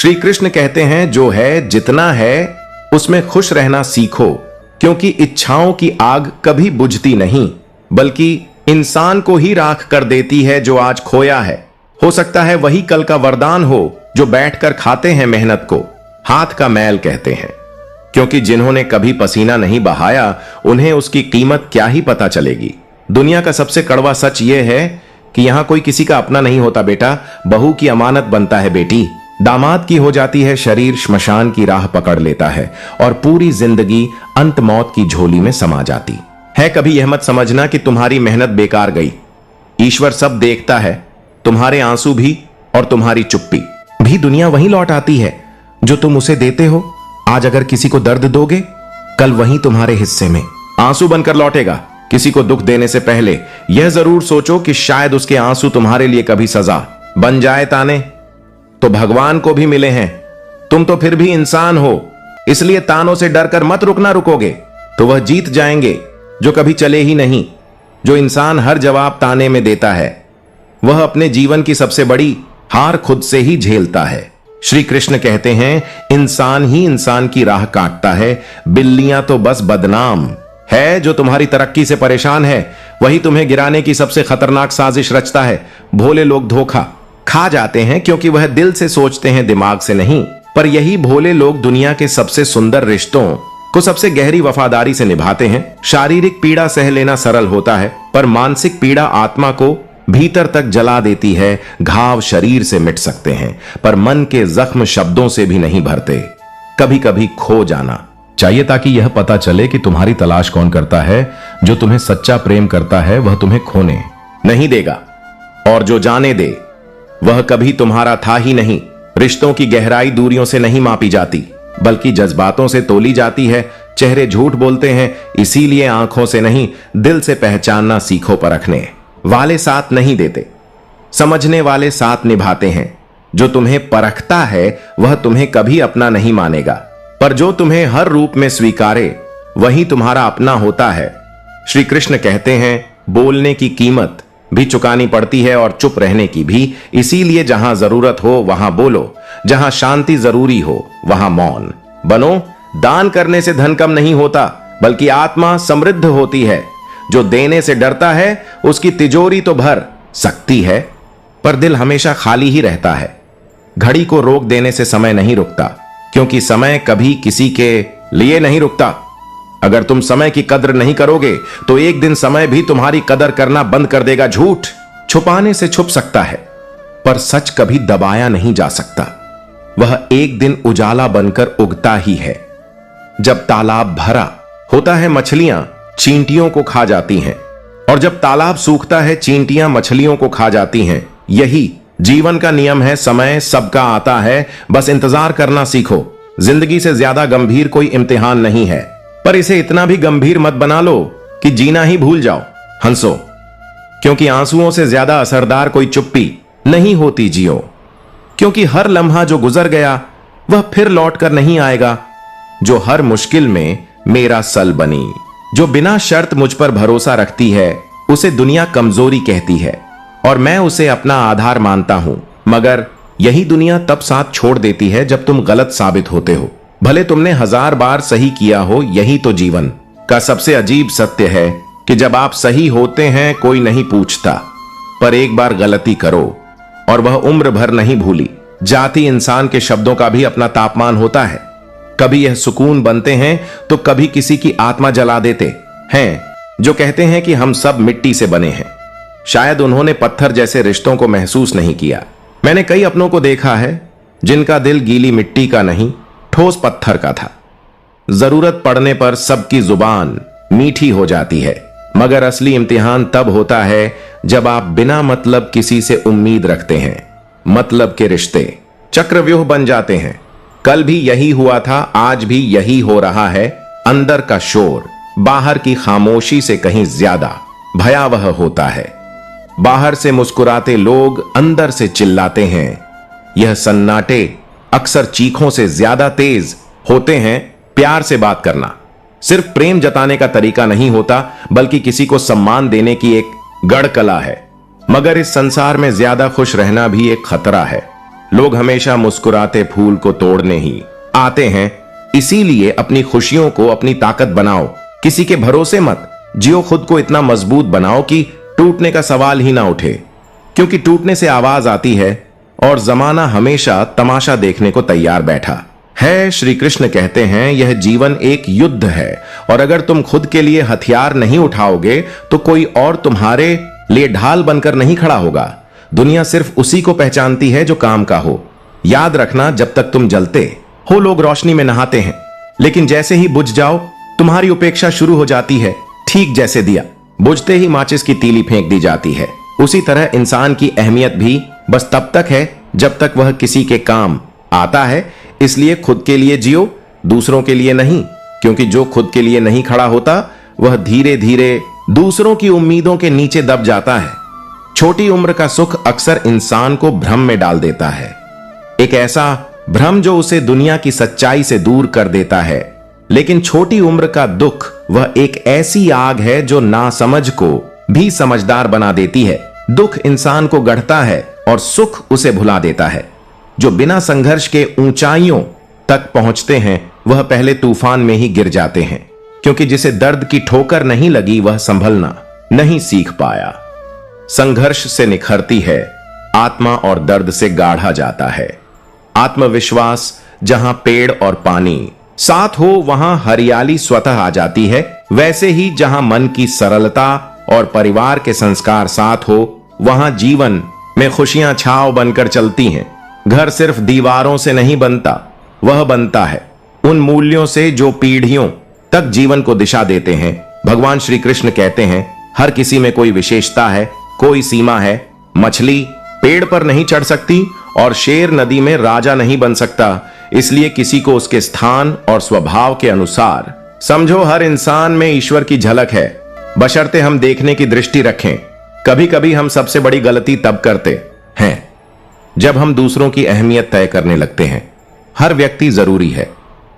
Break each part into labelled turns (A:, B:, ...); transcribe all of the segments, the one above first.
A: श्री कृष्ण कहते हैं जो है जितना है उसमें खुश रहना सीखो, क्योंकि इच्छाओं की आग कभी बुझती नहीं, बल्कि इंसान को ही राख कर देती है जो आज खोया है। हो सकता है वही कल का वरदान हो जो बैठकर खाते हैं मेहनत को हाथ का मैल कहते हैं, क्योंकि जिन्होंने कभी पसीना नहीं बहाया उन्हें उसकी कीमत क्या ही पता चलेगी। दुनिया का सबसे कड़वा सच यह है कि यहां कोई किसी का अपना नहीं होता बेटा, बहू की अमानत बनता है बेटी। दामाद की हो जाती है शरीर श्मशान की राह पकड़ लेता है और पूरी जिंदगी अंत मौत की झोली में समा जाती है। कभी यह मत समझना कि तुम्हारी मेहनत बेकार गई। ईश्वर सब देखता है, तुम्हारे आंसू भी और तुम्हारी चुप्पी भी दुनिया वहीं लौट आती है जो तुम उसे देते हो। आज अगर किसी को दर्द दोगे, कल वहीं तुम्हारे हिस्से में आंसू बनकर लौटेगा। किसी को दुख देने से पहले यह जरूर सोचो कि शायद उसके आंसू तुम्हारे लिए कभी सजा बन जाए। ताने तो भगवान को भी मिले हैं, तुम तो फिर भी इंसान हो, इसलिए तानों से डरकर मत रुकोगे तो वह जीत जाएंगे जो कभी चले ही नहीं। जो इंसान हर जवाब ताने में देता है वह अपने जीवन की सबसे बड़ी हार खुद से ही झेलता है। श्री कृष्ण कहते हैं इंसान ही इंसान की राह काटता है, बिल्लियां तो बस बदनाम है। जो तुम्हारी तरक्की से परेशान है वही तुम्हें गिराने की सबसे खतरनाक साजिश रचता है। भोले लोग धोखा खा जाते हैं क्योंकि वह दिल से सोचते हैं, दिमाग से नहीं। पर यही भोले लोग दुनिया के सबसे सुंदर रिश्तों को सबसे गहरी वफादारी से निभाते हैं। शारीरिक पीड़ा सह लेना सरल होता है, पर मानसिक पीड़ा आत्मा को भीतर तक जला देती है। घाव शरीर से मिट सकते हैं, पर मन के जख्म शब्दों से भी नहीं भरते। कभी कभी खो जाना चाहिए ताकि यह पता चले कि तुम्हारी तलाश कौन करता है। जो तुम्हें सच्चा प्रेम करता है वह तुम्हें खोने नहीं देगा, और जो जाने दे वह कभी तुम्हारा था ही नहीं। रिश्तों की गहराई दूरियों से नहीं मापी जाती, बल्कि जज्बातों से तोली जाती है। चेहरे झूठ बोलते हैं, इसीलिए आंखों से नहीं दिल से पहचानना सीखो। परखने वाले साथ नहीं देते, समझने वाले साथ निभाते हैं। जो तुम्हें परखता है वह तुम्हें कभी अपना नहीं मानेगा, पर जो तुम्हें हर रूप में स्वीकारे वही तुम्हारा अपना होता है। श्री कृष्ण कहते हैं बोलने की कीमत भी चुकानी पड़ती है और चुप रहने की भी। इसीलिए जहां जरूरत हो वहां बोलो, जहां शांति जरूरी हो वहां मौन बनो। दान करने से धन कम नहीं होता, बल्कि आत्मा समृद्ध होती है। जो देने से डरता है उसकी तिजोरी तो भर सकती है, पर दिल हमेशा खाली ही रहता है। घड़ी को रोक देने से समय नहीं रुकता, क्योंकि समय कभी किसी के लिए नहीं रुकता। अगर तुम समय की कदर नहीं करोगे तो एक दिन समय भी तुम्हारी कदर करना बंद कर देगा। झूठ छुपाने से छुप सकता है, पर सच कभी दबाया नहीं जा सकता। वह एक दिन उजाला बनकर उगता ही है। जब तालाब भरा होता है मछलियां चींटियों को खा जाती हैं, और जब तालाब सूखता है चींटियां मछलियों को खा जाती हैं। यही जीवन का नियम है। समय सबका आता है, बस इंतजार करना सीखो। जिंदगी से ज्यादा गंभीर कोई इम्तिहान नहीं है, पर इसे इतना भी गंभीर मत बना लो कि जीना ही भूल जाओ। हंसो, क्योंकि आंसुओं से ज्यादा असरदार कोई चुप्पी नहीं होती। जियो, क्योंकि हर लम्हा जो गुजर गया वह फिर लौट कर नहीं आएगा। जो हर मुश्किल में मेरा सल बनी, जो बिना शर्त मुझ पर भरोसा रखती है, उसे दुनिया कमजोरी कहती है और मैं उसे अपना आधार मानता हूं। मगर यही दुनिया तब साथ छोड़ देती है जब तुम गलत साबित होते हो। भले तुमने 1000 बार सही किया हो। यही तो जीवन का सबसे अजीब सत्य है कि जब आप सही होते हैं कोई नहीं पूछता, पर एक बार गलती करो और वह उम्र भर नहीं भूली जाती। इंसान के शब्दों का भी अपना तापमान होता है। कभी यह सुकून बनते हैं तो कभी किसी की आत्मा जला देते हैं। जो कहते हैं कि हम सब मिट्टी से बने हैं, शायद उन्होंने पत्थर जैसे रिश्तों को महसूस नहीं किया। मैंने कई अपनों को देखा है जिनका दिल गीली मिट्टी का नहीं, ठोस पत्थर का था। जरूरत पड़ने पर सबकी जुबान मीठी हो जाती है, मगर असली इम्तिहान तब होता है जब आप बिना मतलब किसी से उम्मीद रखते हैं। मतलब के रिश्ते चक्रव्यूह बन जाते हैं। कल भी यही हुआ था, आज भी यही हो रहा है। अंदर का शोर बाहर की खामोशी से कहीं ज्यादा भयावह होता है। बाहर से मुस्कुराते लोग अंदर से चिल्लाते हैं। यह सन्नाटे अक्सर चीखों से ज्यादा तेज होते हैं। प्यार से बात करना सिर्फ प्रेम जताने का तरीका नहीं होता, बल्कि किसी को सम्मान देने की एक गढ़ कला है। मगर इस संसार में ज्यादा खुश रहना भी एक खतरा है। लोग हमेशा मुस्कुराते फूल को तोड़ने ही आते हैं, इसीलिए अपनी खुशियों को अपनी ताकत बनाओ, किसी के भरोसे मत जियो, खुद को इतना मजबूत बनाओ कि टूटने का सवाल ही ना उठे, क्योंकि टूटने से आवाज आती है और जमाना हमेशा तमाशा देखने को तैयार बैठा है। श्री कृष्ण कहते हैं यह जीवन एक युद्ध है और अगर तुम खुद के लिए हथियार नहीं उठाओगे तो कोई और तुम्हारे लिए ढाल बनकर नहीं खड़ा होगा। दुनिया सिर्फ उसी को पहचानती है जो काम का हो। याद रखना, जब तक तुम जलते हो लोग रोशनी में नहाते हैं, लेकिन जैसे ही बुझ जाओ तुम्हारी उपेक्षा शुरू हो जाती है। ठीक जैसे दिया बुझते ही माचिस की तीली फेंक दी जाती है, उसी तरह इंसान की अहमियत भी बस तब तक है जब तक वह किसी के काम आता है। इसलिए खुद के लिए जियो, दूसरों के लिए नहीं, क्योंकि जो खुद के लिए नहीं खड़ा होता वह धीरे धीरे दूसरों की उम्मीदों के नीचे दब जाता है। छोटी उम्र का सुख अक्सर इंसान को भ्रम में डाल देता है, एक ऐसा भ्रम जो उसे दुनिया की सच्चाई से दूर कर देता है। लेकिन छोटी उम्र का दुख वह एक ऐसी आग है जो नासमझ को भी समझदार बना देती है। दुख इंसान को गढ़ता है और सुख उसे भुला देता है। जो बिना संघर्ष के ऊंचाइयों तक पहुंचते हैं वह पहले तूफान में ही गिर जाते हैं, क्योंकि जिसे दर्द की ठोकर नहीं लगी वह संभलना नहीं सीख पाया। संघर्ष से निखरती है आत्मा और दर्द से गाढ़ा जाता है आत्मविश्वास। जहां पेड़ और पानी साथ हो वहां हरियाली स्वतः आ जाती है। वैसे ही जहां मन की सरलता और परिवार के संस्कार साथ हो वहां जीवन में खुशियां छाव बनकर चलती हैं। घर सिर्फ दीवारों से नहीं बनता, वह बनता है उन मूल्यों से जो पीढ़ियों तक जीवन को दिशा देते हैं। भगवान श्री कृष्ण कहते हैं हर किसी में कोई विशेषता है, कोई सीमा है। मछली पेड़ पर नहीं चढ़ सकती और शेर नदी में राजा नहीं बन सकता, इसलिए किसी को उसके स्थान और स्वभाव के अनुसार समझो। हर इंसान में ईश्वर की झलक है, बशर्ते हम देखने की दृष्टि रखें। कभी कभी हम सबसे बड़ी गलती तब करते हैं जब हम दूसरों की अहमियत तय करने लगते हैं। हर व्यक्ति जरूरी है,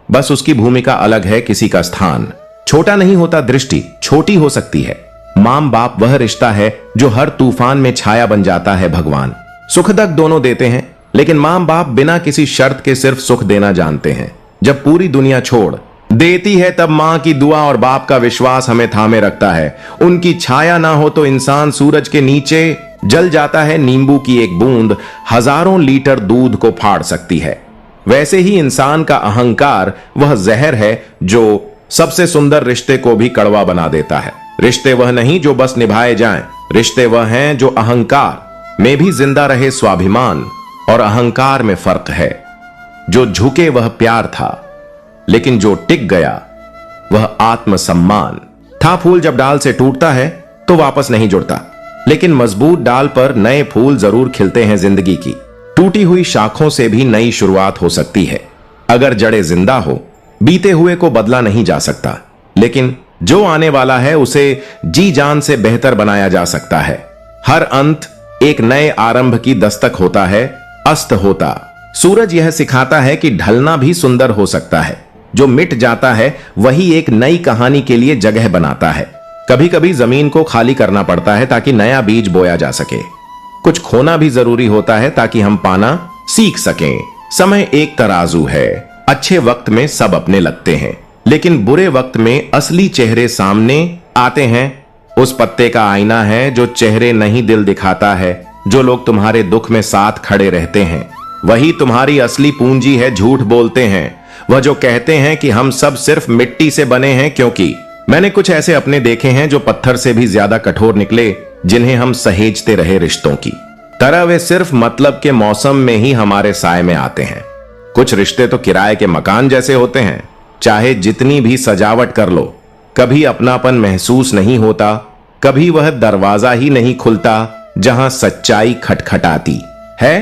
A: बस उसकी भूमिका अलग है। किसी का स्थान छोटा नहीं होता, दृष्टि छोटी हो सकती है। मां बाप वह रिश्ता है जो हर तूफान में छाया बन जाता है। भगवान सुख दुख दोनों देते हैं, लेकिन मां बाप बिना किसी शर्त के सिर्फ सुख देना जानते हैं। जब पूरी दुनिया छोड़ देती है तब मां की दुआ और बाप का विश्वास हमें थामे रखता है। उनकी छाया ना हो तो इंसान सूरज के नीचे जल जाता है। नींबू की एक बूंद हजारों लीटर दूध को फाड़ सकती है। वैसे ही इंसान का अहंकार वह जहर है जो सबसे सुंदर रिश्ते को भी कड़वा बना देता है। रिश्ते वह नहीं जो बस निभाए जाएं, रिश्ते वह हैं जो अहंकार में भी जिंदा रहे। स्वाभिमान और अहंकार में फर्क है। जो झुके वह प्यार था, लेकिन जो टिक गया वह आत्मसम्मान था। फूल जब डाल से टूटता है तो वापस नहीं जुड़ता, लेकिन मजबूत डाल पर नए फूल जरूर खिलते हैं। जिंदगी की टूटी हुई शाखों से भी नई शुरुआत हो सकती है। अगर जड़ें जिंदा हो, बीते हुए को बदला नहीं जा सकता, लेकिन जो आने वाला है उसे जी जान से बेहतर बनाया जा सकता है। हर अंत एक नए आरंभ की दस्तक होता है। अस्त होता सूरज यह सिखाता है कि ढलना भी सुंदर हो सकता है। जो मिट जाता है वही एक नई कहानी के लिए जगह बनाता है। कभी कभी जमीन को खाली करना पड़ता है ताकि नया बीज बोया जा सके। कुछ खोना भी जरूरी होता है ताकि हम पाना सीख सकें। समय एक तराजू है, अच्छे वक्त में सब अपने लगते हैं, लेकिन बुरे वक्त में असली चेहरे सामने आते हैं। उस पत्ते का आईना है जो चेहरे नहीं दिल दिखाता है। जो लोग तुम्हारे दुख में साथ खड़े रहते हैं वही तुम्हारी असली पूंजी है। झूठ बोलते हैं वह जो कहते हैं कि हम सब सिर्फ मिट्टी से बने हैं, क्योंकि मैंने कुछ ऐसे अपने देखे हैं जो पत्थर से भी ज्यादा कठोर निकले, जिन्हें हम सहेजते रहे रिश्तों की तरह। वे सिर्फ मतलब के मौसम में ही हमारे साय में आते हैं। कुछ रिश्ते तो किराए के मकान जैसे होते हैं, चाहे जितनी भी सजावट कर लो, कभी अपनापन महसूस नहीं होता। कभी वह दरवाजा ही नहीं खुलता जहां सच्चाई खटखटाती है।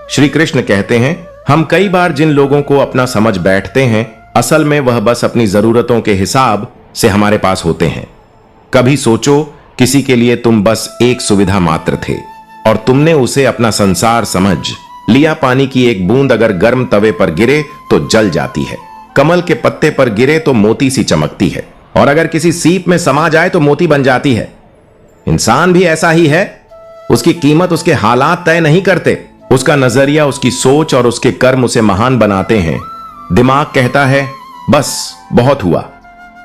A: श्री कृष्ण कहते हैं हम कई बार जिन लोगों को अपना समझ बैठते हैं, असल में वह बस अपनी जरूरतों के हिसाब से हमारे पास होते हैं। कभी सोचो किसी के लिए तुम बस एक सुविधा मात्र थे और तुमने उसे अपना संसार समझ लिया। पानी की एक बूंद अगर गर्म तवे पर गिरे तो जल जाती है, कमल के पत्ते पर गिरे तो मोती सी चमकती है, और अगर किसी सीप में समा जाए तो मोती बन जाती है। इंसान भी ऐसा ही है, उसकी कीमत उसके हालात तय नहीं करते, उसका नजरिया, उसकी सोच और उसके कर्म उसे महान बनाते हैं। दिमाग कहता है बस बहुत हुआ,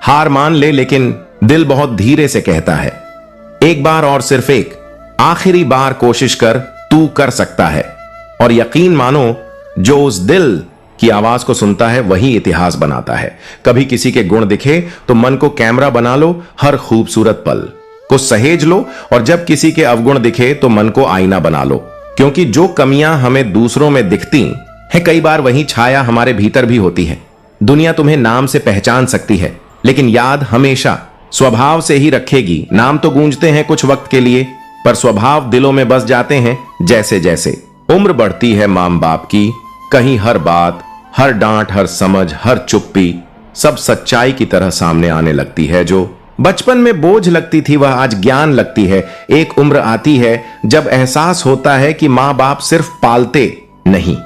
A: हार मान ले, लेकिन दिल बहुत धीरे से कहता है एक बार और, सिर्फ एक आखिरी बार कोशिश कर, तू कर सकता है। और यकीन मानो, जो उस दिल की आवाज को सुनता है वही इतिहास बनाता है। कभी किसी के गुण दिखे तो मन को कैमरा बना लो, हर खूबसूरत पल को सहेज लो, और जब किसी के अवगुण दिखे तो मन को आईना बना लो, क्योंकि जो कमियां हमें दूसरों में दिखती है, कई बार वही छाया हमारे भीतर भी होती है। दुनिया तुम्हें नाम से पहचान सकती है, लेकिन याद हमेशा स्वभाव से ही रखेगी। नाम तो गूंजते हैं कुछ वक्त के लिए, पर स्वभाव दिलों में बस जाते हैं। जैसे जैसे उम्र बढ़ती है मां बाप की, कहीं हर बात, हर डांट, हर समझ, हर चुप्पी सब सच्चाई की तरह सामने आने लगती है। जो बचपन में बोझ लगती थी वह आज ज्ञान लगती है। एक उम्र आती है जब एहसास होता है कि मां बाप सिर्फ पालते नहीं,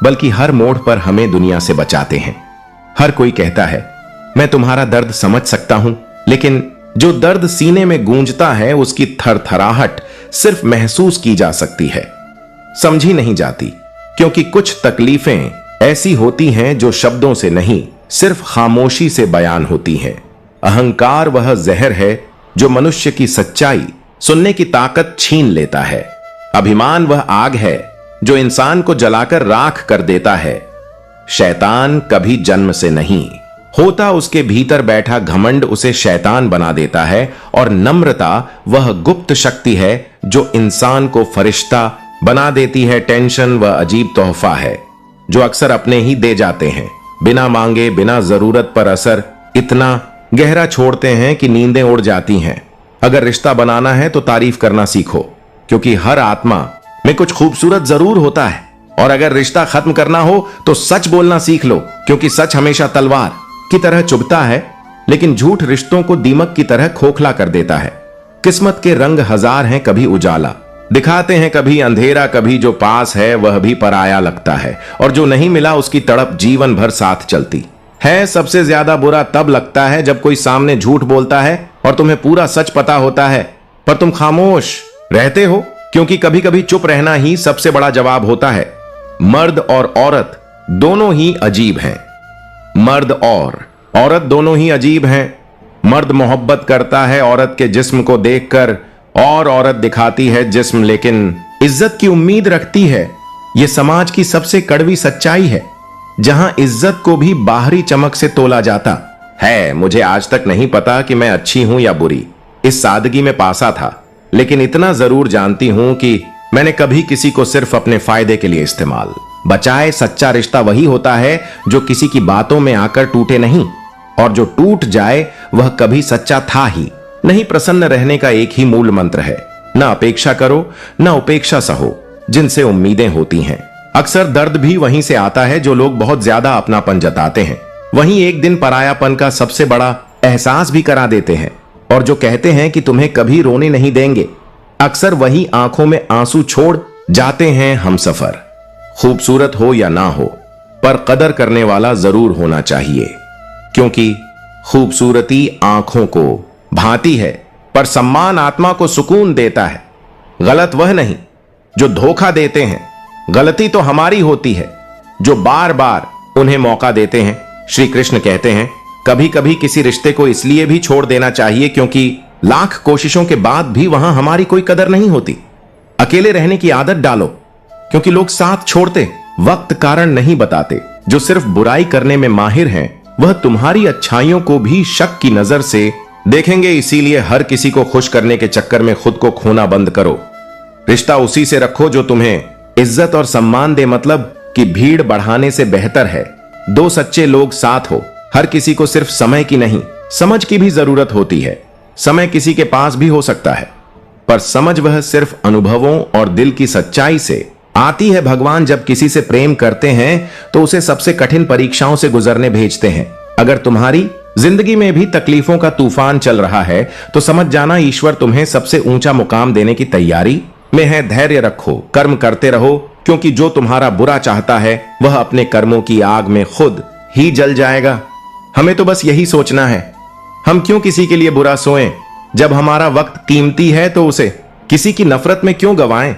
A: बल्कि हर मोड़ पर हमें दुनिया से बचाते हैं। हर कोई कहता है मैं तुम्हारा दर्द समझ सकता हूं, लेकिन जो दर्द सीने में गूंजता है उसकी थरथराहट सिर्फ महसूस की जा सकती है, समझी नहीं जाती। क्योंकि कुछ तकलीफें ऐसी होती हैं जो शब्दों से नहीं, सिर्फ खामोशी से बयान होती हैं। अहंकार वह जहर है जो मनुष्य की सच्चाई सुनने की ताकत छीन लेता है। अभिमान वह आग है जो इंसान को जलाकर राख कर देता है। शैतान कभी जन्म से नहीं होता, उसके भीतर बैठा घमंड उसे शैतान बना देता है। और नम्रता वह गुप्त शक्ति है जो इंसान को फरिश्ता बना देती है। टेंशन वह अजीब तोहफा है जो अक्सर अपने ही दे जाते हैं, बिना मांगे, बिना जरूरत पर असर इतना गहरा छोड़ते हैं कि नींदें उड़ जाती हैं। अगर रिश्ता बनाना है तो तारीफ करना सीखो, क्योंकि हर आत्मा में कुछ खूबसूरत जरूर होता है। और अगर रिश्ता खत्म करना हो तो सच बोलना सीख लो, क्योंकि सच हमेशा तलवार की तरह चुभता है, लेकिन झूठ रिश्तों को दीमक की तरह खोखला कर देता है। किस्मत के रंग हजार हैं, कभी उजाला दिखाते हैं, कभी अंधेरा, कभी जो पास है वह भी पराया लगता है, और जो नहीं मिला उसकी तड़प जीवन भर साथ चलती है। सबसे ज्यादा बुरा तब लगता है जब कोई सामने झूठ बोलता है और तुम्हें पूरा सच पता होता है, पर तुम खामोश रहते हो, क्योंकि कभी कभी चुप रहना ही सबसे बड़ा जवाब होता है। मर्द और औरत दोनों ही अजीब हैं। मर्द और औरत दोनों ही अजीब हैं। मर्द मोहब्बत करता है औरत के जिस्म को देखकर, और औरत दिखाती है जिस्म, लेकिन इज्जत की उम्मीद रखती है। यह समाज की सबसे कड़वी सच्चाई है, जहां इज्जत को भी बाहरी चमक से तोला जाता है। मुझे आज तक नहीं पता कि मैं अच्छी हूं या बुरी, इस सादगी में पासा था, लेकिन इतना जरूर जानती हूं कि मैंने कभी किसी को सिर्फ अपने फायदे के लिए इस्तेमाल बचाए। सच्चा रिश्ता वही होता है जो किसी की बातों में आकर टूटे नहीं, और जो टूट जाए वह कभी सच्चा था ही नहीं। प्रसन्न रहने का एक ही मूल मंत्र है, ना अपेक्षा करो, ना उपेक्षा सहो जिनसे उम्मीदें होती हैं। अक्सर दर्द भी वहीं से आता है जो लोग बहुत ज्यादा अपनापन जताते हैं, वहीं एक दिन परायापन का सबसे बड़ा एहसास भी करा देते हैं। और जो कहते हैं कि तुम्हें कभी रोने नहीं देंगे, अक्सर वही आंखों में आंसू छोड़ जाते हैं। हम सफर खूबसूरत हो या ना हो, पर कदर करने वाला जरूर होना चाहिए, क्योंकि खूबसूरती आंखों को भाती है, पर सम्मान आत्मा को सुकून देता है। गलत वह नहीं जो धोखा देते हैं, गलती तो हमारी होती है जो बार बार उन्हें मौका देते हैं। श्री कृष्ण कहते हैं कभी कभी किसी रिश्ते को इसलिए भी छोड़ देना चाहिए क्योंकि लाख कोशिशों के बाद भी वहां हमारी कोई कदर नहीं होती। अकेले रहने की आदत डालो, क्योंकि लोग साथ छोड़ते वक्त कारण नहीं बताते। जो सिर्फ बुराई करने में माहिर हैं, वह तुम्हारी अच्छाइयों को भी शक की नजर से देखेंगे। इसीलिए हर किसी को खुश करने के चक्कर में खुद को खोना बंद करो। रिश्ता उसी से रखो जो तुम्हें इज्जत और सम्मान दे, मतलब कि भीड़ बढ़ाने से बेहतर है दो सच्चे लोग साथ हो। हर किसी को सिर्फ समय की नहीं, समझ की भी जरूरत होती है। समय किसी के पास भी हो सकता है, पर समझ वह सिर्फ अनुभवों और दिल की सच्चाई से आती है। भगवान जब किसी से प्रेम करते हैं तो उसे सबसे कठिन परीक्षाओं से गुजरने भेजते हैं। अगर तुम्हारी जिंदगी में भी तकलीफों का तूफान चल रहा है तो समझ जाना ईश्वर तुम्हें सबसे ऊंचा मुकाम देने की तैयारी में है। धैर्य रखो, कर्म करते रहो, क्योंकि जो तुम्हारा बुरा चाहता है वह अपने कर्मों की आग में खुद ही जल जाएगा। हमें तो बस यही सोचना है, हम क्यों किसी के लिए बुरा सोएं? जब हमारा वक्त कीमती है तो उसे किसी की नफरत में क्यों गवाएं?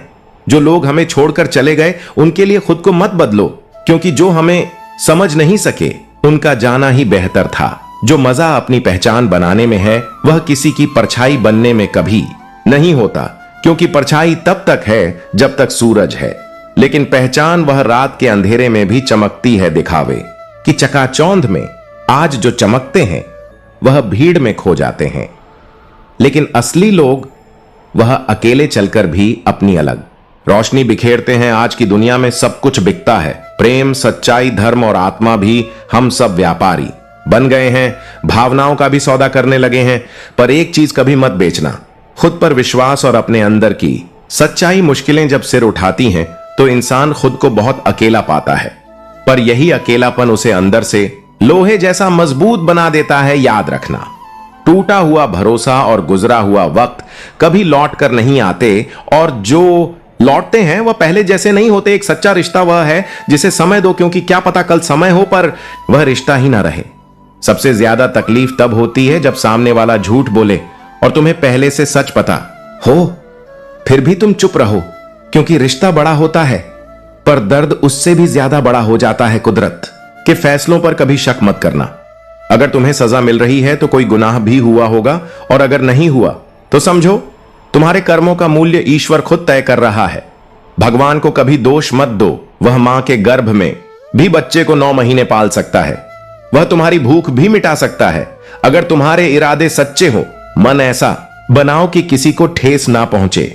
A: जो लोग हमें छोड़कर चले गए उनके लिए खुद को मत बदलो, क्योंकि जो हमें समझ नहीं सके उनका जाना ही बेहतर था। जो मजा अपनी पहचान बनाने में है वह किसी की परछाई बनने में कभी नहीं होता, क्योंकि परछाई तब तक है जब तक सूरज है, लेकिन पहचान वह रात के अंधेरे में भी चमकती है दिखावे कि चकाचौंध में आज जो चमकते हैं वह भीड़ में खो जाते हैं। लेकिन असली लोग वह अकेले चलकर भी अपनी अलग रोशनी बिखेरते हैं। आज की दुनिया में सब कुछ बिकता है, प्रेम, सच्चाई, धर्म और आत्मा भी। हम सब व्यापारी बन गए हैं, भावनाओं का भी सौदा करने लगे हैं। पर एक चीज कभी मत बेचना, खुद पर विश्वास और अपने अंदर की सच्चाई। मुश्किलें जब सिर उठाती हैं तो इंसान खुद को बहुत अकेला पाता है, पर यही अकेलापन उसे अंदर से लोहे जैसा मजबूत बना देता है। याद रखना, टूटा हुआ भरोसा और गुजरा हुआ वक्त कभी लौट कर नहीं आते, और जो लौटते हैं वह पहले जैसे नहीं होते। एक सच्चा रिश्ता वह है जिसे समय दो, क्योंकि क्या पता कल समय हो पर वह रिश्ता ही ना रहे। सबसे ज्यादा तकलीफ तब होती है जब सामने वाला झूठ बोले और तुम्हें पहले से सच पता हो, फिर भी तुम चुप रहो, क्योंकि रिश्ता बड़ा होता है पर दर्द उससे भी ज्यादा बड़ा हो जाता है। कुदरत के फैसलों पर कभी शक मत करना। अगर तुम्हें सजा मिल रही है तो कोई गुनाह भी हुआ होगा, और अगर नहीं हुआ तो समझो तुम्हारे कर्मों का मूल्य ईश्वर खुद तय कर रहा है। भगवान को कभी दोष मत दो, वह मां के गर्भ में भी बच्चे को 9 महीने पाल सकता है। वह तुम्हारी भूख भी मिटा सकता है अगर तुम्हारे इरादे सच्चे हो। मन ऐसा बनाओ कि किसी को ठेस ना पहुंचे,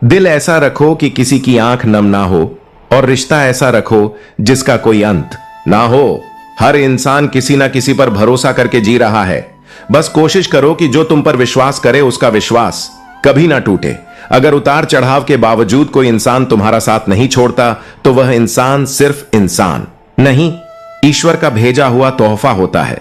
A: दिल ऐसा रखो कि किसी की आंख नम ना हो, और रिश्ता ऐसा रखो जिसका कोई अंत ना हो। हर इंसान किसी ना किसी पर भरोसा करके जी रहा है। बस कोशिश करो कि जो तुम पर विश्वास करे उसका विश्वास कभी ना टूटे। अगर उतार चढ़ाव के बावजूद कोई इंसान तुम्हारा साथ नहीं छोड़ता तो वह इंसान सिर्फ इंसान नहीं, ईश्वर का भेजा हुआ तोहफा होता है।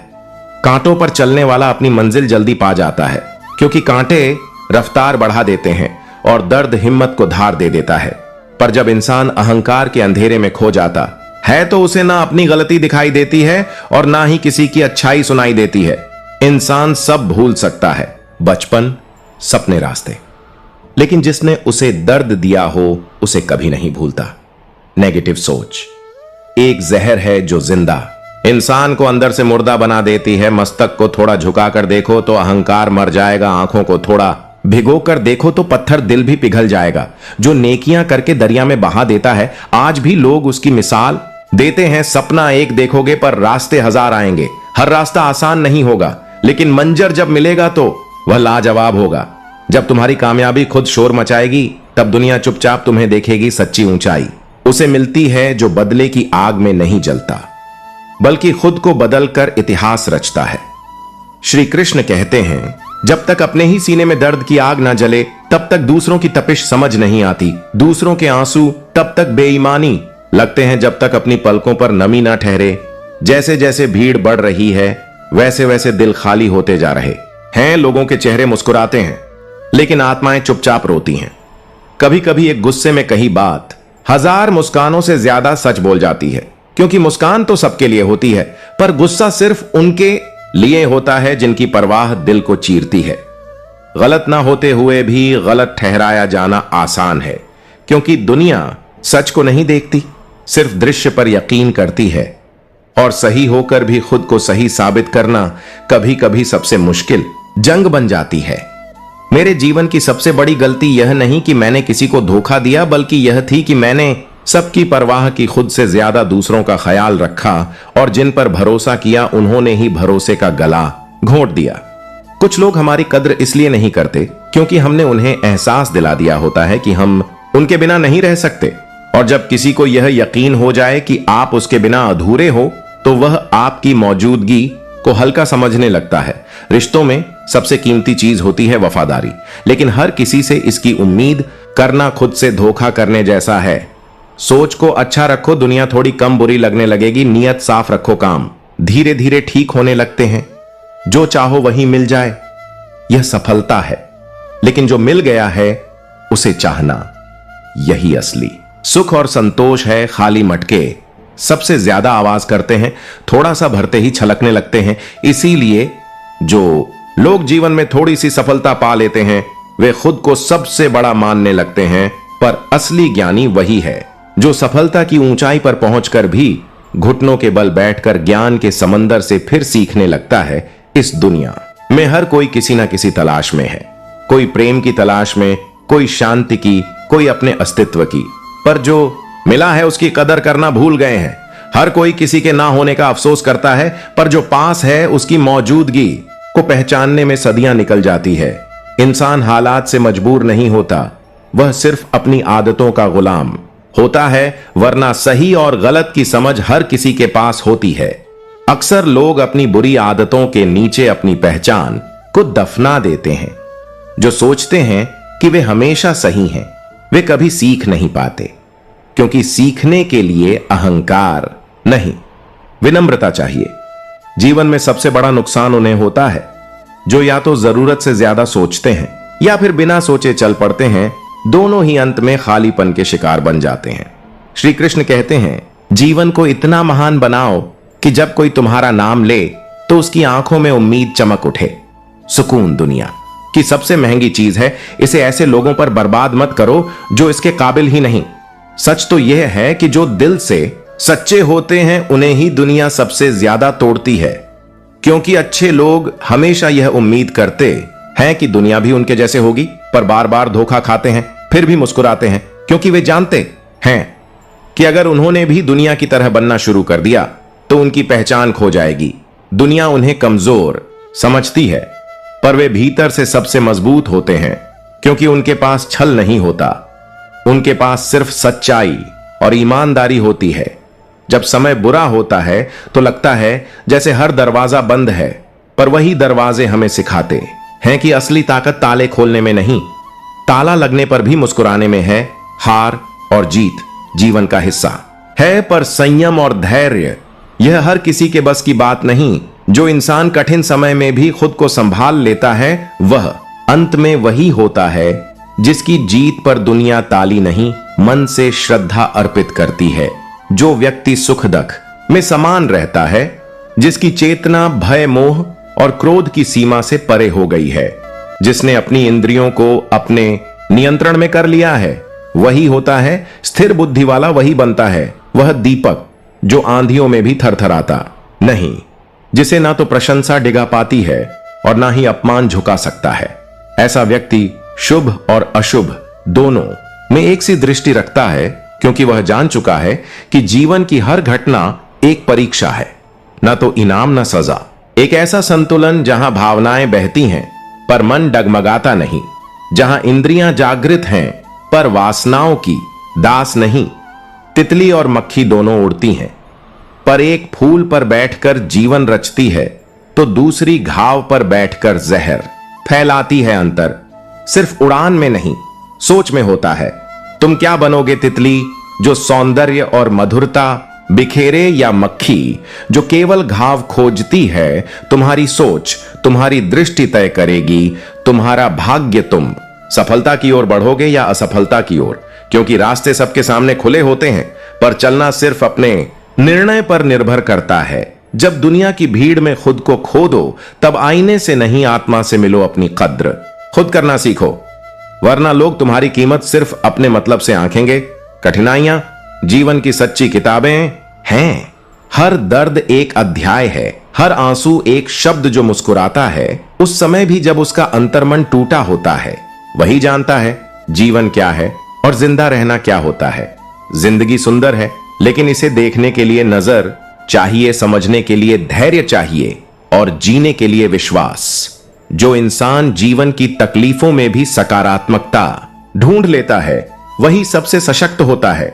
A: कांटों पर चलने वाला अपनी मंजिल जल्दी पा जाता है, क्योंकि कांटे रफ्तार बढ़ा देते हैं और दर्द हिम्मत को धार दे देता है। पर जब इंसान अहंकार के अंधेरे में खो जाता है तो उसे ना अपनी गलती दिखाई देती है और ना ही किसी की अच्छाई सुनाई देती है। इंसान सब भूल सकता है, बचपन, सपने, रास्ते, लेकिन जिसने उसे दर्द दिया हो उसे कभी नहीं भूलता। नेगेटिव सोच एक जहर है जो जिंदा इंसान को अंदर से मुर्दा बना देती है। मस्तक को थोड़ा झुकाकर देखो तो अहंकार मर जाएगा, आंखों को थोड़ा भिगो कर देखो तो पत्थर दिल भी पिघल जाएगा। जो नेकियां करके दरिया में बहा देता है आज भी लोग उसकी मिसाल देते हैं। सपना एक देखोगे पर रास्ते हजार आएंगे। हर रास्ता आसान नहीं होगा, लेकिन मंजर जब मिलेगा तो वह लाजवाब होगा। जब तुम्हारी कामयाबी खुद शोर मचाएगी तब दुनिया चुपचाप तुम्हें देखेगी। सच्ची ऊंचाई उसे मिलती है जो बदले की आग में नहीं जलता, बल्कि खुद को बदलकर इतिहास रचता है। श्री कृष्ण कहते हैं, जब तक अपने ही सीने में दर्द की आग ना जले तब तक दूसरों की तपिश समझ नहीं आती। दूसरों के आंसू तब तक बेईमानी लगते हैं जब तक अपनी पलकों पर नमी ना ठहरे। जैसे जैसे भीड़ बढ़ रही है वैसे वैसे दिल खाली होते जा रहे हैं। लोगों के चेहरे मुस्कुराते हैं लेकिन आत्माएं चुपचाप रोती हैं। कभी कभी एक गुस्से में कही बात 1000 मुस्कानों से ज्यादा सच बोल जाती है, क्योंकि मुस्कान तो सबके लिए होती है पर गुस्सा सिर्फ उनके लिए होता है जिनकी परवाह दिल को चीरती है। गलत ना होते हुए भी गलत ठहराया जाना आसान है, क्योंकि दुनिया सच को नहीं देखती, सिर्फ दृश्य पर यकीन करती है। और सही होकर भी खुद को सही साबित करना कभी कभी सबसे मुश्किल जंग बन जाती है। मेरे जीवन की सबसे बड़ी गलती यह नहीं कि मैंने किसी को धोखा दिया, बल्कि यह थी कि मैंने सबकी परवाह की खुद से ज्यादा दूसरों का ख्याल रखा, और जिन पर भरोसा किया उन्होंने ही भरोसे का गला घोंट दिया। कुछ लोग हमारी कद्र इसलिए नहीं करते क्योंकि हमने उन्हें एहसास दिला दिया होता है कि हम उनके बिना नहीं रह सकते, और जब किसी को यह यकीन हो जाए कि आप उसके बिना अधूरे हो तो वह आपकी मौजूदगी को हल्का समझने लगता है। रिश्तों में सबसे कीमती चीज होती है वफादारी, लेकिन हर किसी से इसकी उम्मीद करना खुद से धोखा करने जैसा है। सोच को अच्छा रखो, दुनिया थोड़ी कम बुरी लगने लगेगी। नियत साफ रखो, काम धीरे धीरे ठीक होने लगते हैं। जो चाहो वही मिल जाए, यह सफलता है, लेकिन जो मिल गया है उसे चाहना यही असली सुख और संतोष है। खाली मटके सबसे ज्यादा आवाज करते हैं, थोड़ा सा भरते ही छलकने लगते हैं। इसीलिए जो लोग जीवन में थोड़ी सी सफलता पा लेते हैं वे खुद को सबसे बड़ा मानने लगते हैं, पर असली ज्ञानी वही है जो सफलता की ऊंचाई पर पहुंचकर भी घुटनों के बल बैठकर ज्ञान के समंदर से फिर सीखने लगता है। इस दुनिया में हर कोई किसी ना किसी तलाश में है, कोई प्रेम की तलाश में, कोई शांति की, कोई अपने अस्तित्व की। पर जो मिला है उसकी कदर करना भूल गए हैं। हर कोई किसी के ना होने का अफसोस करता है, पर जो पास है उसकी मौजूदगी को पहचानने में सदियां निकल जाती है। इंसान हालात से मजबूर नहीं होता, वह सिर्फ अपनी आदतों का गुलाम होता है, वरना सही और गलत की समझ हर किसी के पास होती है। अक्सर लोग अपनी बुरी आदतों के नीचे अपनी पहचान को दफना देते हैं। जो सोचते हैं कि वे हमेशा सही हैं, वे कभी सीख नहीं पाते, क्योंकि सीखने के लिए अहंकार नहीं, विनम्रता चाहिए। जीवन में सबसे बड़ा नुकसान उन्हें होता है जो या तो जरूरत से ज्यादा सोचते हैं या फिर बिना सोचे चल पड़ते हैं। दोनों ही अंत में खालीपन के शिकार बन जाते हैं। श्री कृष्ण कहते हैं, जीवन को इतना महान बनाओ कि जब कोई तुम्हारा नाम ले तो उसकी आंखों में उम्मीद चमक उठे। सुकून दुनिया की सबसे महंगी चीज है, इसे ऐसे लोगों पर बर्बाद मत करो जो इसके काबिल ही नहीं। सच तो यह है कि जो दिल से सच्चे होते हैं उन्हें ही दुनिया सबसे ज्यादा तोड़ती है, क्योंकि अच्छे लोग हमेशा यह उम्मीद करते हैं कि दुनिया भी उनके जैसे होगी, पर बार बार धोखा खाते हैं, फिर भी मुस्कुराते हैं, क्योंकि वे जानते हैं कि अगर उन्होंने भी दुनिया की तरह बनना शुरू कर दिया तो उनकी पहचान खो जाएगी। दुनिया उन्हें कमजोर समझती है, पर वे भीतर से सबसे मजबूत होते हैं, क्योंकि उनके पास छल नहीं होता, उनके पास सिर्फ सच्चाई और ईमानदारी होती है। जब समय बुरा होता है तो लगता है जैसे हर दरवाजा बंद है, पर वही दरवाजे हमें सिखाते हैं कि असली ताकत ताले खोलने में नहीं, ताला लगने पर भी मुस्कुराने में है। हार और जीत जीवन का हिस्सा है, पर संयम और धैर्य यह हर किसी के बस की बात नहीं। जो इंसान कठिन समय में भी खुद को संभाल लेता है, वह अंत में वही होता है जिसकी जीत पर दुनिया ताली नहीं, मन से श्रद्धा अर्पित करती है। जो व्यक्ति सुख दुख में समान रहता है, जिसकी चेतना भय मोह और क्रोध की सीमा से परे हो गई है, जिसने अपनी इंद्रियों को अपने नियंत्रण में कर लिया है, वही होता है स्थिर बुद्धि वाला, वही बनता है वह दीपक जो आंधियों में भी थरथराता नहीं, जिसे ना तो प्रशंसा डिगा पाती है और ना ही अपमान झुका सकता है। ऐसा व्यक्ति शुभ और अशुभ दोनों में एक सी दृष्टि रखता है, क्योंकि वह जान चुका है कि जीवन की हर घटना एक परीक्षा है, ना तो इनाम ना सजा। एक ऐसा संतुलन जहां भावनाएं बहती हैं पर मन डगमगाता नहीं, जहां इंद्रियां जागृत हैं पर वासनाओं की दास नहीं। तितली और मक्खी दोनों उड़ती हैं, पर एक फूल पर बैठकर जीवन रचती है तो दूसरी घाव पर बैठकर जहर फैलाती है। अंतर सिर्फ उड़ान में नहीं, सोच में होता है। तुम क्या बनोगे, तितली जो सौंदर्य और मधुरता बिखेरे, या मक्खी जो केवल घाव खोजती है? तुम्हारी सोच, तुम्हारी दृष्टि तय करेगी तुम्हारा भाग्य। तुम सफलता की ओर बढ़ोगे या असफलता की ओर, क्योंकि रास्ते सबके सामने खुले होते हैं, पर चलना सिर्फ अपने निर्णय पर निर्भर करता है। जब दुनिया की भीड़ में खुद को खो दो, तब आईने से नहीं आत्मा से मिलो। अपनी कद्र खुद करना सीखो, वरना लोग तुम्हारी कीमत सिर्फ अपने मतलब से आंकेंगे। कठिनाइयां जीवन की सच्ची किताबें हैं। हर दर्द एक अध्याय है, हर आंसू एक शब्द जो मुस्कुराता है। उस समय भी जब उसका अंतर्मन टूटा होता है, वही जानता है जीवन क्या है और जिंदा रहना क्या होता है। जिंदगी सुंदर है, लेकिन इसे देखने के लिए नजर चाहिए, समझने के लिए धैर्य चाहिए और जीने के लिए विश्वास। जो इंसान जीवन की तकलीफों में भी सकारात्मकता ढूंढ लेता है, वही सबसे सशक्त होता है।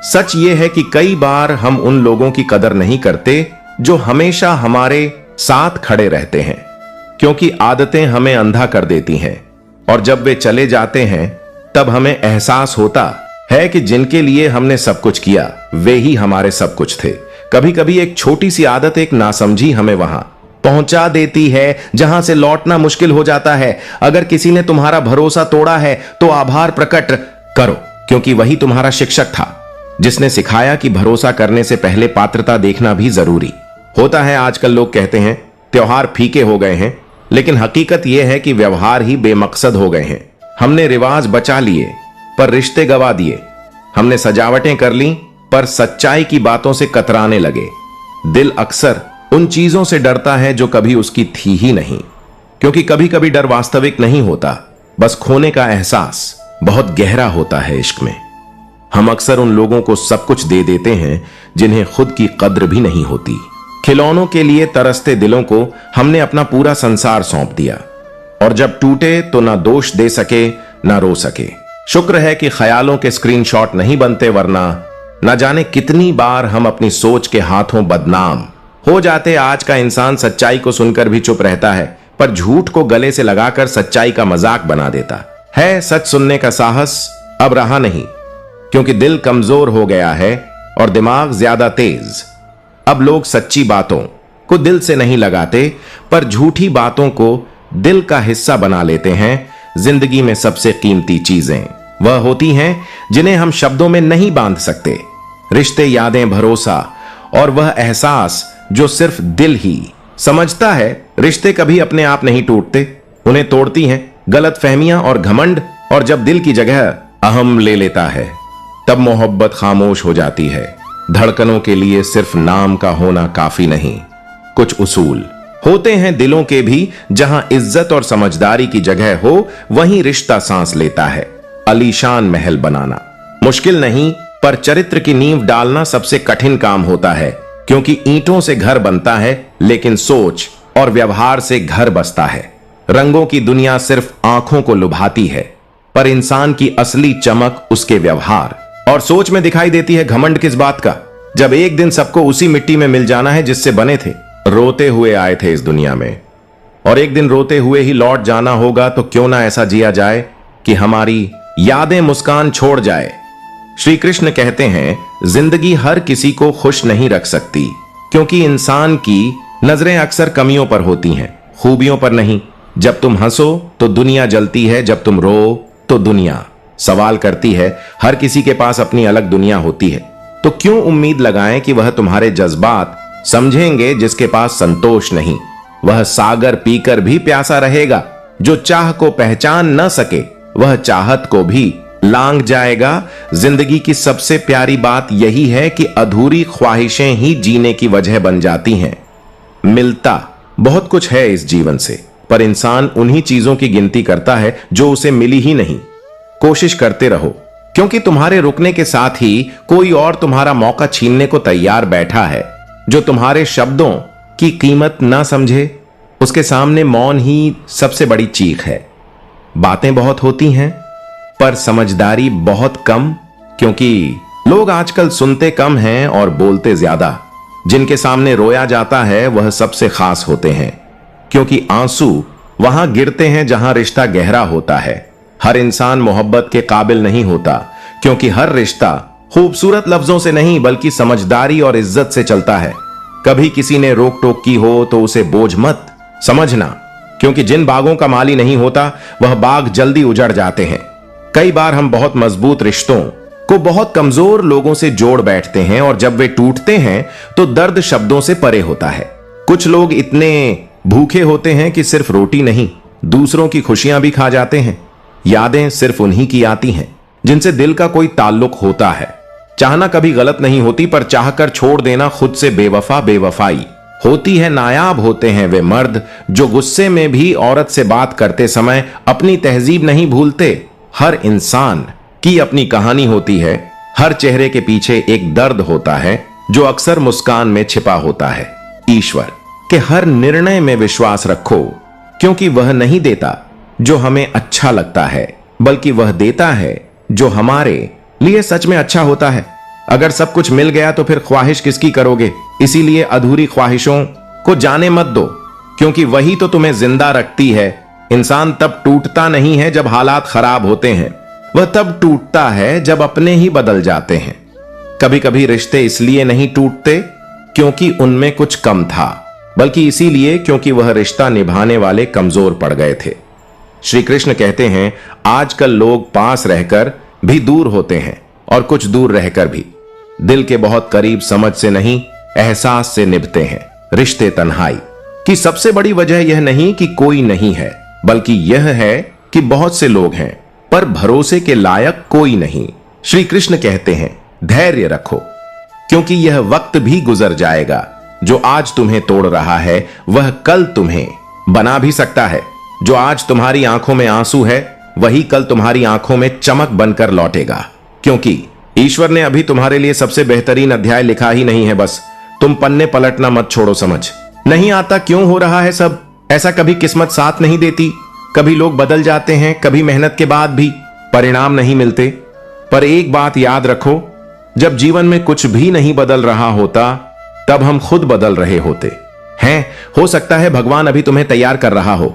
A: सच यह है कि कई बार हम उन लोगों की कदर नहीं करते जो हमेशा हमारे साथ खड़े रहते हैं, क्योंकि आदतें हमें अंधा कर देती हैं, और जब वे चले जाते हैं तब हमें एहसास होता है कि जिनके लिए हमने सब कुछ किया, वे ही हमारे सब कुछ थे। कभी कभी एक छोटी सी आदत, एक नासमझी हमें वहां पहुंचा देती है जहां से लौटना मुश्किल हो जाता है। अगर किसी ने तुम्हारा भरोसा तोड़ा है तो आभार प्रकट करो, क्योंकि वही तुम्हारा शिक्षक था जिसने सिखाया कि भरोसा करने से पहले पात्रता देखना भी जरूरी होता है। आजकल लोग कहते हैं त्योहार फीके हो गए हैं, लेकिन हकीकत यह है कि व्यवहार ही बेमकसद हो गए हैं। हमने रिवाज बचा लिए, पर रिश्ते गवा दिए। हमने सजावटें कर ली पर सच्चाई की बातों से कतराने लगे। दिल अक्सर उन चीजों से डरता है जो कभी उसकी थी ही नहीं, क्योंकि कभी कभी डर वास्तविक नहीं होता, बस खोने का एहसास बहुत गहरा होता है। इश्क में हम अक्सर उन लोगों को सब कुछ दे देते हैं जिन्हें खुद की कद्र भी नहीं होती। खिलौनों के लिए तरसते दिलों को हमने अपना पूरा संसार सौंप दिया, और जब टूटे तो ना दोष दे सके ना रो सके। शुक्र है कि ख्यालों के स्क्रीनशॉट नहीं बनते, वरना न जाने कितनी बार हम अपनी सोच के हाथों बदनाम हो जाते। आज का इंसान सच्चाई को सुनकर भी चुप रहता है, पर झूठ को गले से लगाकर सच्चाई का मजाक बना देता है। सच सुनने का साहस अब रहा नहीं, क्योंकि दिल कमजोर हो गया है और दिमाग ज्यादा तेज। अब लोग सच्ची बातों को दिल से नहीं लगाते, पर झूठी बातों को दिल का हिस्सा बना लेते हैं। जिंदगी में सबसे कीमती चीजें वह होती हैं जिन्हें हम शब्दों में नहीं बांध सकते। रिश्ते, यादें, भरोसा और वह एहसास जो सिर्फ दिल ही समझता है। रिश्ते कभी अपने आप नहीं टूटते, उन्हें तोड़ती हैं गलतफहमियां और घमंड। और जब दिल की जगह अहम ले लेता है, तब मोहब्बत खामोश हो जाती है। धड़कनों के लिए सिर्फ नाम का होना काफी नहीं, कुछ उसूल होते हैं दिलों के भी। जहां इज्जत और समझदारी की जगह हो, वहीं रिश्ता सांस लेता है। अलीशान महल बनाना मुश्किल नहीं, पर चरित्र की नींव डालना सबसे कठिन काम होता है, क्योंकि ईंटों से घर बनता है, लेकिन सोच और व्यवहार से घर बसता है। रंगों की दुनिया सिर्फ आंखों को लुभाती है, पर इंसान की असली चमक उसके व्यवहार और सोच में दिखाई देती है। घमंड किस बात का, जब एक दिन सबको उसी मिट्टी में मिल जाना है जिससे बने थे। रोते हुए आए थे इस दुनिया में, और एक दिन रोते हुए ही लौट जाना होगा। तो क्यों ना ऐसा जिया जाए कि हमारी यादें मुस्कान छोड़ जाए। श्री कृष्ण कहते हैं, जिंदगी हर किसी को खुश नहीं रख सकती, क्योंकि इंसान की नजरें अक्सर कमियों पर होती हैं, खूबियों पर नहीं। जब तुम हंसो तो दुनिया जलती है, जब तुम रो तो दुनिया सवाल करती है। हर किसी के पास अपनी अलग दुनिया होती है, तो क्यों उम्मीद लगाएं कि वह तुम्हारे जज्बात समझेंगे। जिसके पास संतोष नहीं, वह सागर पीकर भी प्यासा रहेगा। जो चाह को पहचान न सके, वह चाहत को भी लांग जाएगा। जिंदगी की सबसे प्यारी बात यही है कि अधूरी ख्वाहिशें ही जीने की वजह बन जाती हैं। मिलता बहुत कुछ है इस जीवन से, पर इंसान उन्हीं चीजों की गिनती करता है जो उसे मिली ही नहीं। कोशिश करते रहो, क्योंकि तुम्हारे रुकने के साथ ही कोई और तुम्हारा मौका छीनने को तैयार बैठा है। जो तुम्हारे शब्दों की कीमत ना समझे, उसके सामने मौन ही सबसे बड़ी चीख है। बातें बहुत होती हैं, पर समझदारी बहुत कम, क्योंकि लोग आजकल सुनते कम हैं और बोलते ज्यादा। जिनके सामने रोया जाता है वह सबसे खास होते हैं, क्योंकि आंसू वहां गिरते हैं जहां रिश्ता गहरा होता है। हर इंसान मोहब्बत के काबिल नहीं होता, क्योंकि हर रिश्ता खूबसूरत लफ्जों से नहीं बल्कि समझदारी और इज्जत से चलता है। कभी किसी ने रोक टोक की हो तो उसे बोझ मत समझना, क्योंकि जिन बागों का माली नहीं होता वह बाग जल्दी उजड़ जाते हैं। कई बार हम बहुत मजबूत रिश्तों को बहुत कमजोर लोगों से जोड़ बैठते हैं, और जब वे टूटते हैं तो दर्द शब्दों से परे होता है। कुछ लोग इतने भूखे होते हैं कि सिर्फ रोटी नहीं, दूसरों की खुशियां भी खा जाते हैं। यादें सिर्फ उन्हीं की आती हैं जिनसे दिल का कोई ताल्लुक होता है। चाहना कभी गलत नहीं होती, पर चाहकर छोड़ देना खुद से बेवफा बेवफाई होती है। नायाब होते हैं वे मर्द जो गुस्से में भी औरत से बात करते समय अपनी तहजीब नहीं भूलते। हर इंसान की अपनी कहानी होती है, हर चेहरे के पीछे एक दर्द होता है जो अक्सर मुस्कान में छिपा होता है। ईश्वर के हर निर्णय में विश्वास रखो, क्योंकि वह नहीं देता जो हमें अच्छा लगता है, बल्कि वह देता है जो हमारे लिए सच में अच्छा होता है। अगर सब कुछ मिल गया तो फिर ख्वाहिश किसकी करोगे? इसीलिए अधूरी ख्वाहिशों को जाने मत दो, क्योंकि वही तो तुम्हें जिंदा रखती है। इंसान तब टूटता नहीं है जब हालात खराब होते हैं, वह तब टूटता है जब अपने ही बदल जाते हैं। कभी कभी रिश्ते इसलिए नहीं टूटते क्योंकि उनमें कुछ कम था, बल्कि इसीलिए क्योंकि वह रिश्ता निभाने वाले कमजोर पड़ गए थे। श्री कृष्ण कहते हैं, आजकल लोग पास रहकर भी दूर होते हैं और कुछ दूर रहकर भी। दिल के बहुत करीब समझ से नहीं, एहसास से निभते हैं। रिश्ते तन्हाई की सबसे बड़ी वजह यह नहीं कि कोई नहीं है, बल्कि यह है कि बहुत से लोग हैं पर भरोसे के लायक कोई नहीं। श्री कृष्ण कहते हैं धैर्य रखो, क्योंकि यह वक्त भी गुजर जाएगा। जो आज तुम्हें तोड़ रहा है वह कल तुम्हें बना भी सकता है। जो आज तुम्हारी आंखों में आंसू है वही कल तुम्हारी आंखों में चमक बनकर लौटेगा, क्योंकि ईश्वर ने अभी तुम्हारे लिए सबसे बेहतरीन अध्याय लिखा ही नहीं है। बस तुम पन्ने पलटना मत छोड़ो। समझ नहीं आता क्यों हो रहा है सब ऐसा? कभी किस्मत साथ नहीं देती, कभी लोग बदल जाते हैं, कभी मेहनत के बाद भी परिणाम नहीं मिलते। पर एक बात याद रखो, जब जीवन में कुछ भी नहीं बदल रहा होता तब हम खुद बदल रहे होते हैं। हो सकता है भगवान अभी तुम्हें तैयार कर रहा हो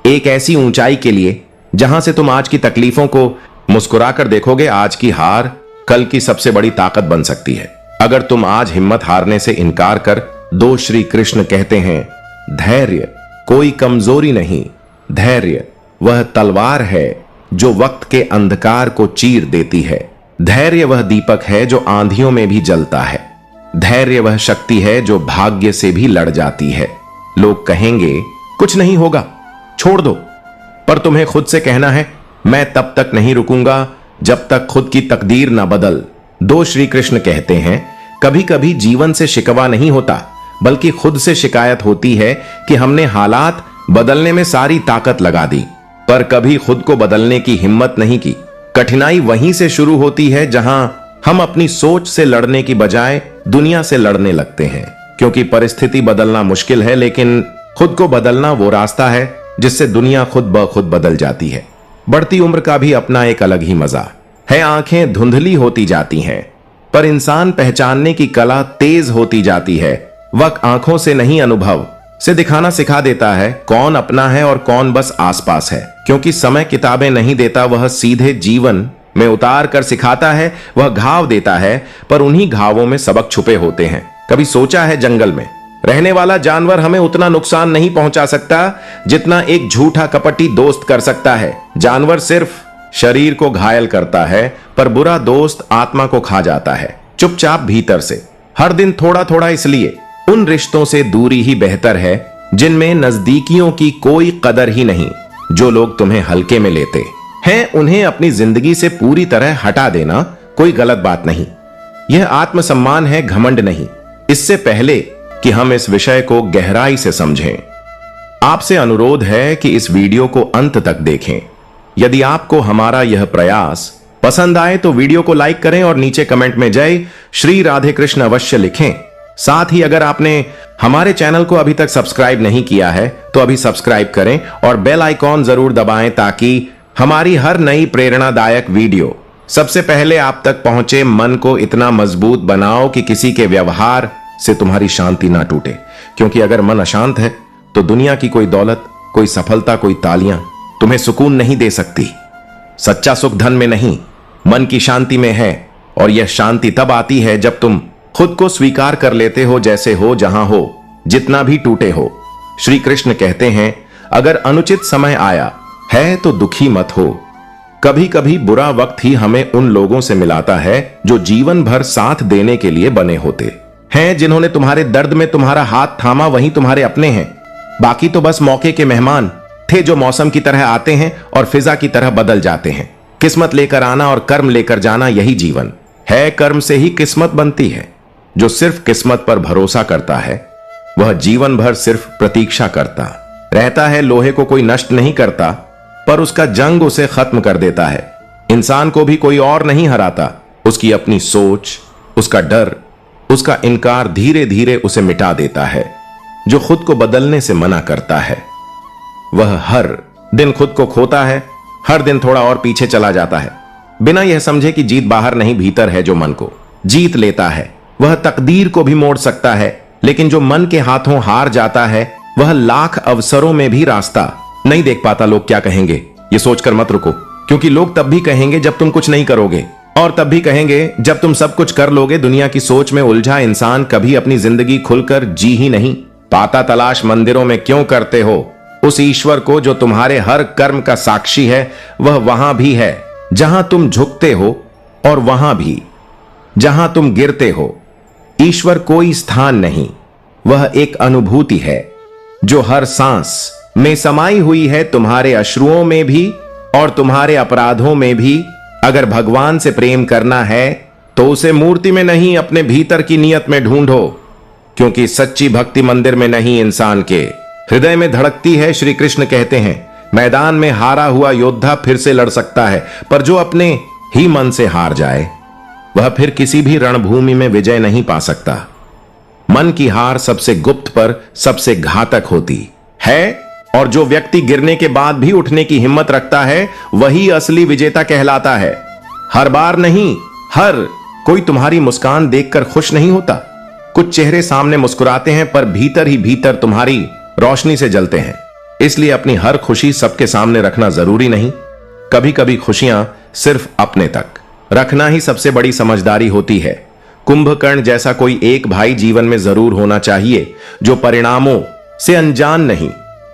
A: एक ऐसी ऊंचाई के लिए जहां से तुम आज की तकलीफों को मुस्कुराकर देखोगे। आज की हार कल की सबसे बड़ी ताकत बन सकती है, अगर तुम आज हिम्मत हारने से इनकार कर दो। श्री कृष्ण कहते हैं धैर्य कोई कमजोरी नहीं, धैर्य वह तलवार है जो वक्त के अंधकार को चीर देती है। धैर्य वह दीपक है जो आंधियों में भी जलता है। धैर्य वह शक्ति है जो भाग्य से भी लड़ जाती है। लोग कहेंगे कुछ नहीं होगा, छोड़ दो, पर तुम्हें खुद से कहना है मैं तब तक नहीं रुकूंगा जब तक खुद की तकदीर ना बदल दो। श्री कृष्ण कहते हैं कभी कभी जीवन से शिकवा नहीं होता, बल्कि खुद से शिकायत होती है कि हमने हालात बदलने में सारी ताकत लगा दी, पर कभी खुद को बदलने की हिम्मत नहीं की। कठिनाई वहीं से शुरू होती है जहां हम अपनी सोच से लड़ने की बजाय दुनिया से लड़ने लगते हैं, क्योंकि परिस्थिति बदलना मुश्किल है, लेकिन खुद को बदलना वो रास्ता है जिससे दुनिया खुद ब खुद बदल जाती है। बढ़ती उम्र का भी अपना एक अलग ही मजा है। आंखें धुंधली होती जाती हैं, पर इंसान पहचानने की कला तेज होती जाती है। वक्त आंखों से नहीं अनुभव से दिखाना सिखा देता है कौन अपना है और कौन बस आसपास है, क्योंकि समय किताबें नहीं देता, वह सीधे जीवन में उतार कर सिखाता है। वह घाव देता है, पर उन्हीं घावों में सबक छुपे होते हैं। कभी सोचा है जंगल में रहने वाला जानवर हमें उतना नुकसान नहीं पहुंचा सकता जितना एक झूठा कपटी दोस्त कर सकता है। जानवर सिर्फ शरीर को घायल करता है, पर बुरा दोस्त आत्मा को खा जाता है चुपचाप भीतर से। हर दिन थोड़ा थोड़ा इसलिए उन रिश्तों से दूरी ही बेहतर है जिनमें नजदीकियों की कोई कदर ही नहीं। जो लोग तुम्हें हल्के में लेते हैं उन्हें अपनी जिंदगी से पूरी तरह हटा देना कोई गलत बात नहीं। यह आत्मसम्मान है, घमंड नहीं। इससे पहले कि हम इस विषय को गहराई से समझें, आपसे अनुरोध है कि इस वीडियो को अंत तक देखें। यदि आपको हमारा यह प्रयास पसंद आए तो वीडियो को लाइक करें और नीचे कमेंट में जय श्री राधे कृष्ण अवश्य लिखें। साथ ही अगर आपने हमारे चैनल को अभी तक सब्सक्राइब नहीं किया है तो अभी सब्सक्राइब करें और बेल आइकॉन जरूर दबाएं ताकि हमारी हर नई प्रेरणादायक वीडियो सबसे पहले आप तक पहुंचे। मन को इतना मजबूत बनाओ कि किसी के व्यवहार से तुम्हारी शांति ना टूटे, क्योंकि अगर मन अशांत है तो दुनिया की कोई दौलत, कोई सफलता, कोई तालियां तुम्हें सुकून नहीं दे सकती। सच्चा सुख धन में नहीं, मन की शांति में है, और यह शांति तब आती है जब तुम खुद को स्वीकार कर लेते हो जैसे हो, जहां हो, जितना भी टूटे हो। श्री कृष्ण कहते हैं अगर अनुचित समय आया है तो दुखी मत हो। कभी कभी बुरा वक्त ही हमें उन लोगों से मिलाता है जो जीवन भर साथ देने के लिए बने होते हैं। जिन्होंने तुम्हारे दर्द में तुम्हारा हाथ थामा वही तुम्हारे अपने हैं। बाकी तो बस मौके के मेहमान थे जो मौसम की तरह आते हैं और फिजा की तरह बदल जाते हैं। किस्मत लेकर आना और कर्म लेकर जाना, यही जीवन है। कर्म से ही किस्मत बनती है। जो सिर्फ किस्मत पर भरोसा करता है वह जीवन भर सिर्फ प्रतीक्षा करता रहता है। लोहे को कोई नष्ट नहीं करता, पर उसका जंग उसे खत्म कर देता है। इंसान को भी कोई और नहीं हराता, उसकी अपनी सोच, उसका डर, उसका इनकार धीरे धीरे उसे मिटा देता है। जो खुद को बदलने से मना करता है वह हर दिन खुद को खोता है, हर दिन थोड़ा और पीछे चला जाता है, बिना यह समझे कि जीत बाहर नहीं भीतर है। जो मन को जीत लेता है वह तकदीर को भी मोड़ सकता है, लेकिन जो मन के हाथों हार जाता है वह लाख अवसरों में भी रास्ता नहीं देख पाता। लोग क्या कहेंगे ये सोचकर मत रुको, क्योंकि लोग तब भी कहेंगे जब तुम कुछ नहीं करोगे, और तब भी कहेंगे जब तुम सब कुछ कर लोगे। दुनिया की सोच में उलझा इंसान कभी अपनी जिंदगी खुलकर जी ही नहीं पाता। तलाश मंदिरों में क्यों करते हो उस ईश्वर को जो तुम्हारे हर कर्म का साक्षी है? वह वहां भी है जहां तुम झुकते हो और वहां भी जहां तुम गिरते हो। ईश्वर कोई स्थान नहीं, वह एक अनुभूति है जो हर सांस में समाई हुई है। तुम्हारे अश्रुओं में भी और तुम्हारे अपराधों में भी अगर भगवान से प्रेम करना है तो उसे मूर्ति में नहीं, अपने भीतर की नियत में ढूंढो, क्योंकि सच्ची भक्ति मंदिर में नहीं, इंसान के हृदय में धड़कती है। श्री कृष्ण कहते हैं, मैदान में हारा हुआ योद्धा फिर से लड़ सकता है, पर जो अपने ही मन से हार जाए वह फिर किसी भी रणभूमि में विजय नहीं पा सकता। मन की हार सबसे गुप्त पर सबसे घातक होती है, और जो व्यक्ति गिरने के बाद भी उठने की हिम्मत रखता है वही असली विजेता कहलाता है। हर बार नहीं, हर कोई तुम्हारी मुस्कान देखकर खुश नहीं होता। कुछ चेहरे सामने मुस्कुराते हैं पर भीतर ही भीतर तुम्हारी रोशनी से जलते हैं। इसलिए अपनी हर खुशी सबके सामने रखना जरूरी नहीं। कभी कभी खुशियां सिर्फ अपने तक रखना ही सबसे बड़ी समझदारी होती है। कुंभकर्ण जैसा कोई एक भाई जीवन में जरूर होना चाहिए, जो परिणामों से अनजान नहीं,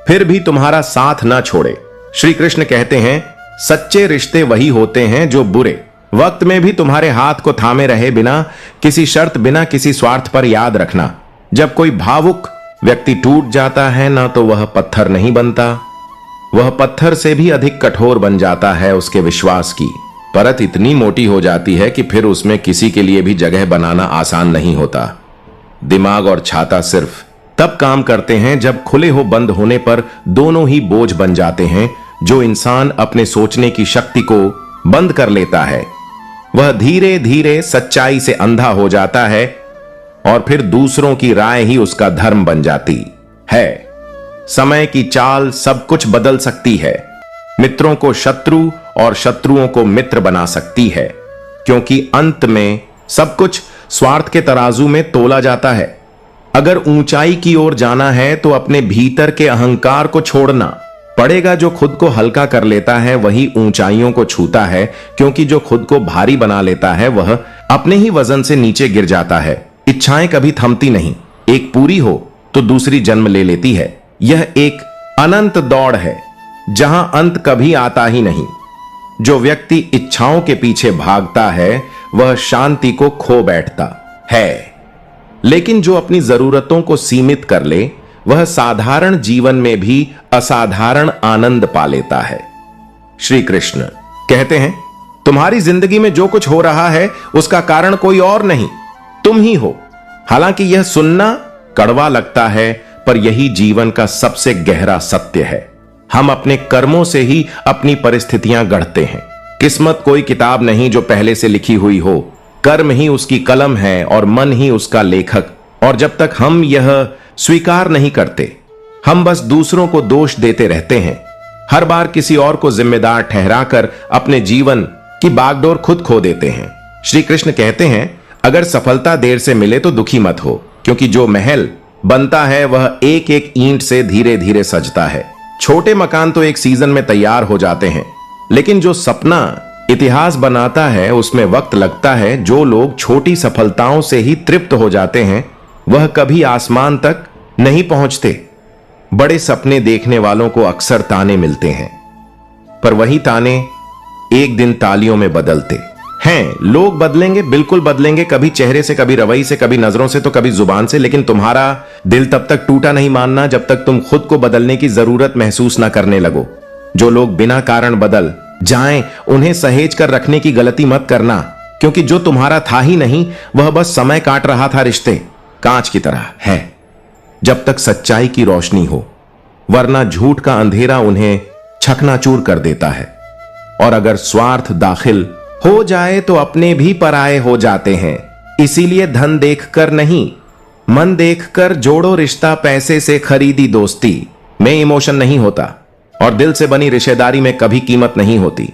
A: फिर भी तुम्हारा साथ ना छोड़े। श्री कृष्ण कहते हैं, सच्चे रिश्ते वही होते हैं जो बुरे वक्त में भी तुम्हारे हाथ को थामे रहे, बिना किसी शर्त, बिना किसी स्वार्थ पर। याद रखना, जब कोई भावुक व्यक्ति टूट जाता है ना, तो वह पत्थर नहीं बनता, वह पत्थर से भी अधिक कठोर बन जाता है। उसके विश्वास की परत इतनी मोटी हो जाती है कि फिर उसमें किसी के लिए भी जगह बनाना आसान नहीं होता। दिमाग और छाता सिर्फ तब काम करते हैं जब खुले हो बंद होने पर दोनों ही बोझ बन जाते हैं। जो इंसान अपने सोचने की शक्ति को बंद कर लेता है वह धीरे धीरे सच्चाई से अंधा हो जाता है, और फिर दूसरों की राय ही उसका धर्म बन जाती है। समय की चाल सब कुछ बदल सकती है, मित्रों को शत्रु और शत्रुओं को मित्र बना सकती है, क्योंकि अंत में सब कुछ स्वार्थ के तराजू में तोला जाता है। अगर ऊंचाई की ओर जाना है तो अपने भीतर के अहंकार को छोड़ना पड़ेगा। जो खुद को हल्का कर लेता है वही ऊंचाइयों को छूता है, क्योंकि जो खुद को भारी बना लेता है वह अपने ही वजन से नीचे गिर जाता है। इच्छाएं कभी थमती नहीं, एक पूरी हो तो दूसरी जन्म ले लेती है। यह एक अनंत दौड़ है जहां अंत कभी आता ही नहीं। जो व्यक्ति इच्छाओं के पीछे भागता है वह शांति को खो बैठता है, लेकिन जो अपनी जरूरतों को सीमित कर ले वह साधारण जीवन में भी असाधारण आनंद पा लेता है। श्री कृष्ण कहते हैं, तुम्हारी जिंदगी में जो कुछ हो रहा है उसका कारण कोई और नहीं, तुम ही हो। हालांकि यह सुनना कड़वा लगता है, पर यही जीवन का सबसे गहरा सत्य है। हम अपने कर्मों से ही अपनी परिस्थितियां गढ़ते हैं। किस्मत कोई किताब नहीं जो पहले से लिखी हुई हो, कर्म ही उसकी कलम है और मन ही उसका लेखक। और जब तक हम यह स्वीकार नहीं करते, हम बस दूसरों को दोष देते रहते हैं, हर बार किसी और को जिम्मेदार ठहराकर अपने जीवन की बागडोर खुद खो देते हैं। श्री कृष्ण कहते हैं, अगर सफलता देर से मिले तो दुखी मत हो, क्योंकि जो महल बनता है वह एक एक ईंट से धीरे धीरे सजता है। छोटे मकान तो एक सीजन में तैयार हो जाते हैं, लेकिन जो सपना इतिहास बनाता है उसमें वक्त लगता है। जो लोग छोटी सफलताओं से ही तृप्त हो जाते हैं वह कभी आसमान तक नहीं पहुंचते। बड़े सपने देखने वालों को अक्सर ताने मिलते हैं, पर वही ताने एक दिन तालियों में बदलते हैं। लोग बदलेंगे, बिल्कुल बदलेंगे, कभी चेहरे से, कभी रवैये से, कभी नजरों से, तो कभी जुबान से, लेकिन तुम्हारा दिल तब तक टूटा नहीं मानना जब तक तुम खुद को बदलने की जरूरत महसूस ना करने लगो। जो लोग बिना कारण बदल जाएं, उन्हें सहेज कर रखने की गलती मत करना, क्योंकि जो तुम्हारा था ही नहीं वह बस समय काट रहा था। रिश्ते कांच की तरह है जब तक सच्चाई की रोशनी हो, वरना झूठ का अंधेरा उन्हें छकनाचूर कर देता है। और अगर स्वार्थ दाखिल हो जाए तो अपने भी पराये हो जाते हैं। इसीलिए धन देखकर नहीं, मन देखकर जोड़ो रिश्ता। पैसे से खरीदी दोस्ती में इमोशन नहीं होता, और दिल से बनी रिश्तेदारी में कभी कीमत नहीं होती।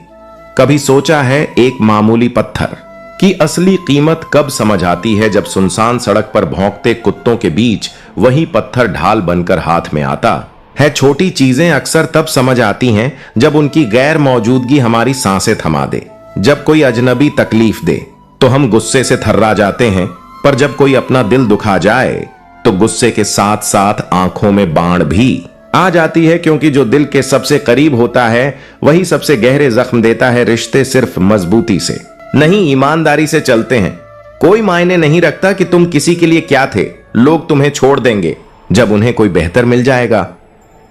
A: कभी सोचा है एक मामूली पत्थर की असली कीमत कब समझ आती है? जब सुनसान सड़क पर भौंकते कुत्तों के बीच वही पत्थर ढाल बनकर हाथ में आता है। छोटी चीजें अक्सर तब समझ आती हैं जब उनकी गैर मौजूदगी हमारी सांसें थमा दे। जब कोई अजनबी तकलीफ दे तो हम गुस्से से थर्रा जाते हैं, पर जब कोई अपना दिल दुखा जाए तो गुस्से के साथ साथ आंखों में बाण भी आ जाती है, क्योंकि जो दिल के सबसे करीब होता है वही सबसे गहरे जख्म देता है। रिश्ते सिर्फ मजबूती से नहीं, ईमानदारी से चलते हैं। कोई मायने नहीं रखता कि तुम किसी के लिए क्या थे, लोग तुम्हें छोड़ देंगे जब उन्हें कोई बेहतर मिल जाएगा।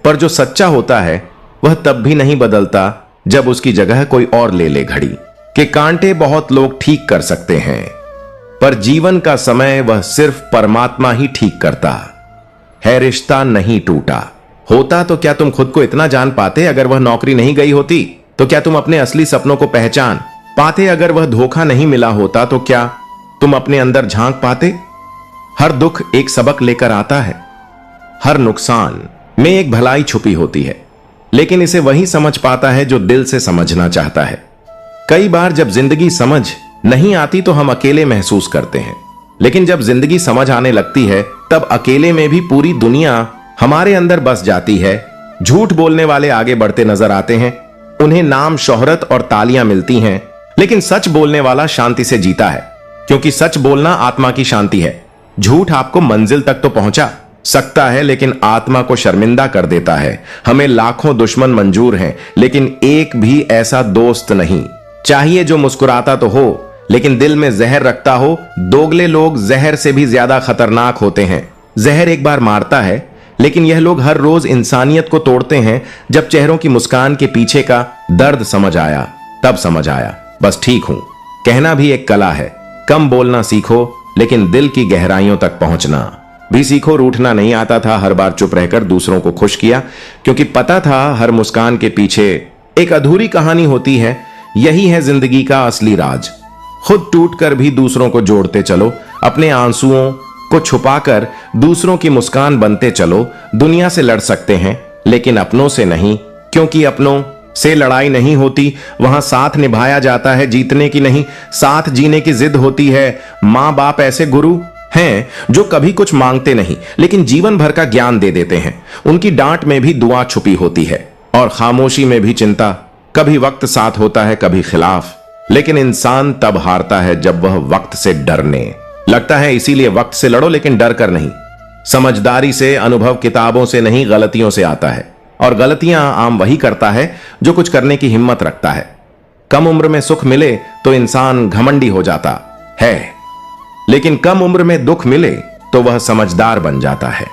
A: पर जो सच्चा होता है वह तब भी नहीं बदलता जब उसकी जगह कोई और ले ले घड़ी। कि कांटे बहुत लोग ठीक कर सकते हैं, पर जीवन का समय वह सिर्फ परमात्मा ही ठीक करता है। रिश्ता नहीं टूटा होता तो क्या तुम खुद को इतना जान पाते? अगर वह नौकरी नहीं गई होती तो क्या तुम अपने असली सपनों को पहचान पाते? अगर वह धोखा नहीं मिला होता तो क्या तुम अपने अंदर झांक पाते? हर दुख एक सबक लेकर आता है। हर नुकसान में एक भलाई छुपी होती है, लेकिन इसे वही समझ पाता है जो दिल से समझना चाहता है। कई बार जब जिंदगी समझ नहीं आती तो हम अकेले महसूस करते हैं, लेकिन जब जिंदगी समझ आने लगती है तब अकेले में भी पूरी दुनिया हमारे अंदर बस जाती है। झूठ बोलने वाले आगे बढ़ते नजर आते हैं, उन्हें नाम, शोहरत और तालियां मिलती हैं, लेकिन सच बोलने वाला शांति से जीता है, क्योंकि सच बोलना आत्मा की शांति है। झूठ आपको मंजिल तक तो पहुंचा सकता है, लेकिन आत्मा को शर्मिंदा कर देता है। हमें लाखों दुश्मन मंजूर हैं, लेकिन एक भी ऐसा दोस्त नहीं चाहिए जो मुस्कुराता तो हो लेकिन दिल में जहर रखता हो। दोगले लोग जहर से भी ज्यादा खतरनाक होते हैं। जहर एक बार मारता है, लेकिन यह लोग हर रोज इंसानियत को तोड़ते हैं। जब चेहरों की मुस्कान के पीछे का दर्द समझ आया, तब समझ आया बस ठीक हूं कहना भी एक कला है। कम बोलना सीखो, लेकिन दिल की गहराइयों तक पहुंचना भी सीखो। रूठना नहीं आता था, हर बार चुप रहकर दूसरों को खुश किया, क्योंकि पता था हर मुस्कान के पीछे एक अधूरी कहानी होती है। यही है जिंदगी का असली राज। खुद टूटकर भी दूसरों को जोड़ते चलो, अपने आंसुओं को छुपाकर दूसरों की मुस्कान बनते चलो। दुनिया से लड़ सकते हैं, लेकिन अपनों से नहीं, क्योंकि अपनों से लड़ाई नहीं होती। वहां साथ निभाया जाता है, जीतने की नहीं, साथ जीने की जिद होती है। मां बाप ऐसे गुरु हैं जो कभी कुछ मांगते नहीं, लेकिन जीवन भर का ज्ञान दे देते हैं। उनकी डांट में भी दुआ छुपी होती है, और खामोशी में भी चिंता। कभी वक्त साथ होता है, कभी खिलाफ, लेकिन इंसान तब हारता है जब वह वक्त से डरने लगता है। इसीलिए वक्त से लड़ो, लेकिन डर कर नहीं, समझदारी से। अनुभव किताबों से नहीं, गलतियों से आता है, और गलतियां आम वही करता है जो कुछ करने की हिम्मत रखता है। कम उम्र में सुख मिले तो इंसान घमंडी हो जाता है, लेकिन कम उम्र में दुख मिले तो वह समझदार बन जाता है।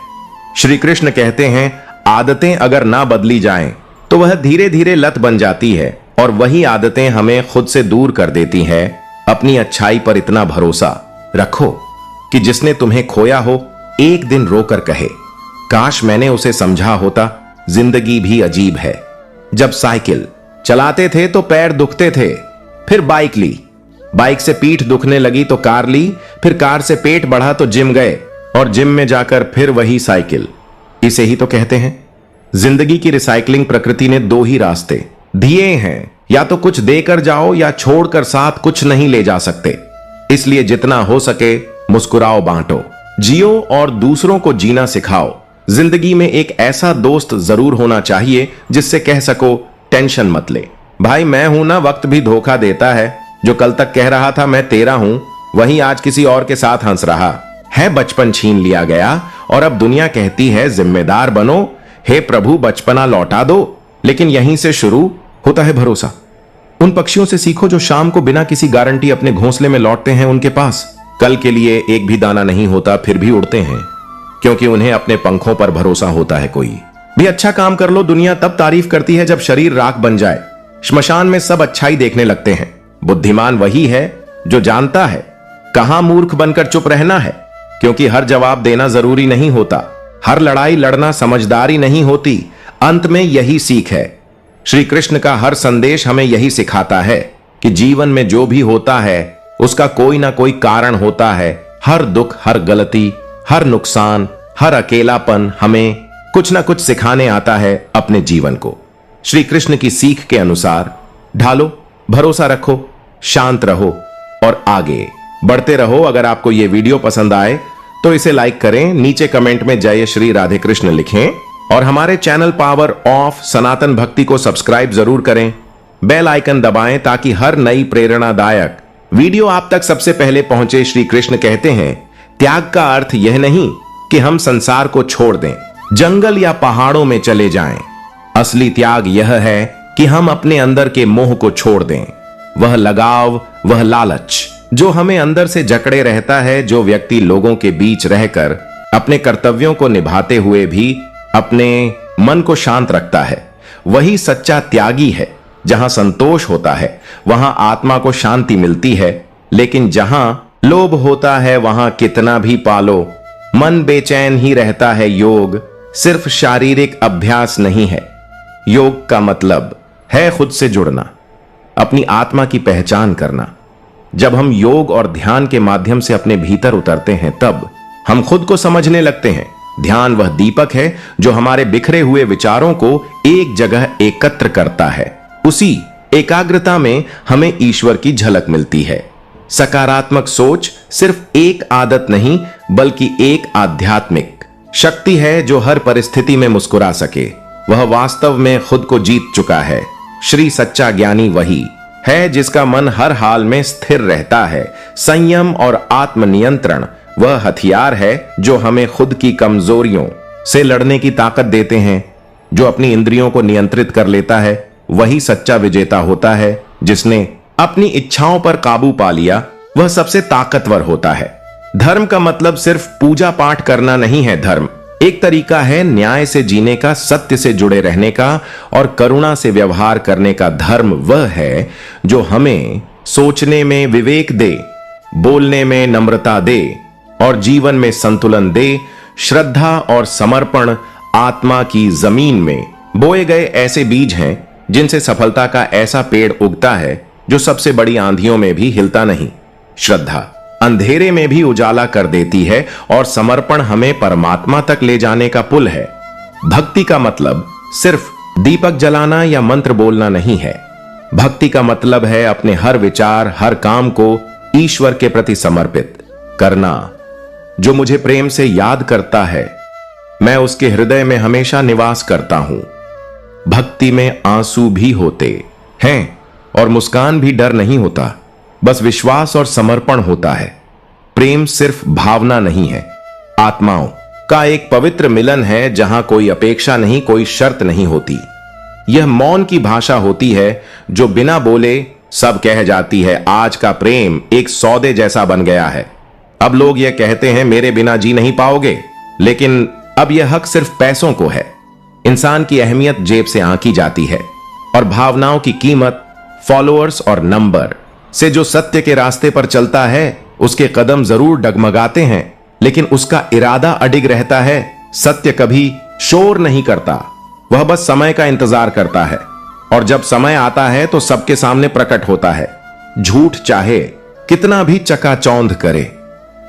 A: श्री कृष्ण कहते हैं, आदतें अगर ना बदली जाएं तो वह धीरे धीरे लत बन जाती है, और वही आदतें हमें खुद से दूर कर देती हैं। अपनी अच्छाई पर इतना भरोसा रखो कि जिसने तुम्हें खोया हो एक दिन रोकर कहे, काश मैंने उसे समझा होता। जिंदगी भी अजीब है। जब साइकिल चलाते थे तो पैर दुखते थे, फिर बाइक ली, बाइक से पीठ दुखने लगी तो कार ली, फिर कार से पेट बढ़ा तो जिम गए, और जिम में जाकर फिर वही साइकिल। इसे ही तो कहते हैं जिंदगी की रिसाइकलिंग। प्रकृति ने दो ही रास्ते दिए हैं, या तो कुछ देकर जाओ या छोड़कर साथ कुछ नहीं ले जा सकते। इसलिए जितना हो सके मुस्कुराओ, बांटो, जियो और दूसरों को जीना सिखाओ। जिंदगी में एक ऐसा दोस्त जरूर होना चाहिए जिससे कह सको, टेंशन मत ले भाई, मैं हूं ना। वक्त भी धोखा देता है। जो कल तक कह रहा था मैं तेरा हूं, वही आज किसी और के साथ हंस रहा है। बचपन छीन लिया गया और अब दुनिया कहती है जिम्मेदार बनो। हे प्रभु बचपना लौटा दो, लेकिन यहीं से शुरू होता है भरोसा। उन पक्षियों से सीखो जो शाम को बिना किसी गारंटी अपने घोंसले में लौटते हैं। उनके पास कल के लिए एक भी दाना नहीं होता, फिर भी उड़ते हैं, क्योंकि उन्हें अपने पंखों पर भरोसा होता है। कोई भी अच्छा काम कर लो, दुनिया तब तारीफ करती है जब शरीर राख बन जाए। श्मशान में सब अच्छाई देखने लगते हैं। बुद्धिमान वही है जो जानता है कहां मूर्ख बनकर चुप रहना है, क्योंकि हर जवाब देना जरूरी नहीं होता। हर लड़ाई लड़ना समझदारी नहीं होती। अंत में यही सीख है। श्री कृष्ण का हर संदेश हमें यही सिखाता है कि जीवन में जो भी होता है उसका कोई ना कोई कारण होता है। हर दुख, हर गलती, हर नुकसान, हर अकेलापन हमें कुछ ना कुछ सिखाने आता है अपने जीवन को। श्री कृष्ण की सीख के अनुसार ढालो, भरोसा रखो, शांत रहो और आगे बढ़ते रहो। अगर आपको यह वीडियो पसंद आए तो इसे लाइक करें, नीचे कमेंट में जय श्री राधे कृष्ण लिखें, और हमारे चैनल पावर ऑफ सनातन भक्ति को सब्सक्राइब जरूर करें। बेल आइकन दबाएं ताकि हर नई प्रेरणादायक वीडियो आप तक सबसे पहले पहुंचे। श्री कृष्ण कहते हैं, त्याग का अर्थ यह नहीं कि हम संसार को छोड़ दें, जंगल या पहाड़ों में चले जाएं। असली त्याग यह है कि हम अपने अंदर के मोह को छोड़ दें। वह लगाव, वह लालच जो हमें अंदर से जकड़े रहता है। जो व्यक्ति लोगों के बीच रहकर अपने कर्तव्यों को निभाते हुए भी अपने मन को शांत रखता है, वही सच्चा त्यागी है। जहां संतोष होता है वहां आत्मा को शांति मिलती है, लेकिन जहां लोभ होता है वहां कितना भी पालो मन बेचैन ही रहता है। योग सिर्फ शारीरिक अभ्यास नहीं है। योग का मतलब है खुद से जुड़ना, अपनी आत्मा की पहचान करना। जब हम योग और ध्यान के माध्यम से अपने भीतर उतरते हैं तब हम खुद को समझने लगते हैं। ध्यान वह दीपक है जो हमारे बिखरे हुए विचारों को एक जगह एकत्र करता है। उसी एकाग्रता में हमें ईश्वर की झलक मिलती है। सकारात्मक सोच सिर्फ एक आदत नहीं बल्कि एक आध्यात्मिक शक्ति है जो हर परिस्थिति में मुस्कुरा सके। वह वास्तव में खुद को जीत चुका है। श्री सच्चा ज्ञानी वही है जिसका मन हर हाल में स्थिर रहता है। संयम और आत्मनियंत्रण वह हथियार है जो हमें खुद की कमजोरियों से लड़ने की ताकत देते हैं। जो अपनी इंद्रियों को नियंत्रित कर लेता है वही सच्चा विजेता होता है। जिसने अपनी इच्छाओं पर काबू पा लिया वह सबसे ताकतवर होता है। धर्म का मतलब सिर्फ पूजा पाठ करना नहीं है। धर्म एक तरीका है न्याय से जीने का, सत्य से जुड़े रहने का और करुणा से व्यवहार करने का। धर्म वह है जो हमें सोचने में विवेक दे, बोलने में नम्रता दे और जीवन में संतुलन दे। श्रद्धा और समर्पण आत्मा की जमीन में बोए गए ऐसे बीज हैं जिनसे सफलता का ऐसा पेड़ उगता है जो सबसे बड़ी आंधियों में भी हिलता नहीं। श्रद्धा अंधेरे में भी उजाला कर देती है और समर्पण हमें परमात्मा तक ले जाने का पुल है। भक्ति का मतलब सिर्फ दीपक जलाना या मंत्र बोलना नहीं है। भक्ति का मतलब है अपने हर विचार, हर काम को ईश्वर के प्रति समर्पित करना। जो मुझे प्रेम से याद करता है मैं उसके हृदय में हमेशा निवास करता हूं। भक्ति में आंसू भी होते हैं और मुस्कान भी डर नहीं होता, बस विश्वास और समर्पण होता है। प्रेम सिर्फ भावना नहीं है, आत्माओं का एक पवित्र मिलन है जहां कोई अपेक्षा नहीं, कोई शर्त नहीं होती। यह मौन की भाषा होती है जो बिना बोले सब कह जाती है। आज का प्रेम एक सौदे जैसा बन गया है। अब लोग यह कहते हैं मेरे बिना जी नहीं पाओगे, लेकिन अब यह हक सिर्फ पैसों को है। इंसान की अहमियत जेब से आंकी जाती है और भावनाओं की कीमत फॉलोअर्स और नंबर से। जो सत्य के रास्ते पर चलता है उसके कदम जरूर डगमगाते हैं, लेकिन उसका इरादा अडिग रहता है। सत्य कभी शोर नहीं करता, वह बस समय का इंतजार करता है और जब समय आता है तो सबके सामने प्रकट होता है। झूठ चाहे कितना भी चकाचौंध करे,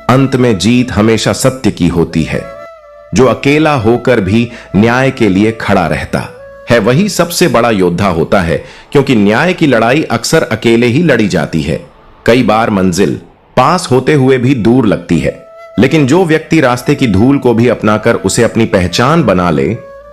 A: अंत में जीत हमेशा सत्य की होती है। जो अकेला होकर भी न्याय के लिए खड़ा रहता है वही सबसे बड़ा योद्धा होता है, क्योंकि न्याय की लड़ाई अक्सर अकेले ही लड़ी जाती है। कई बार मंजिल पास होते हुए भी दूर लगती है, लेकिन जो व्यक्ति रास्ते की धूल को भी अपनाकर उसे अपनी पहचान बना ले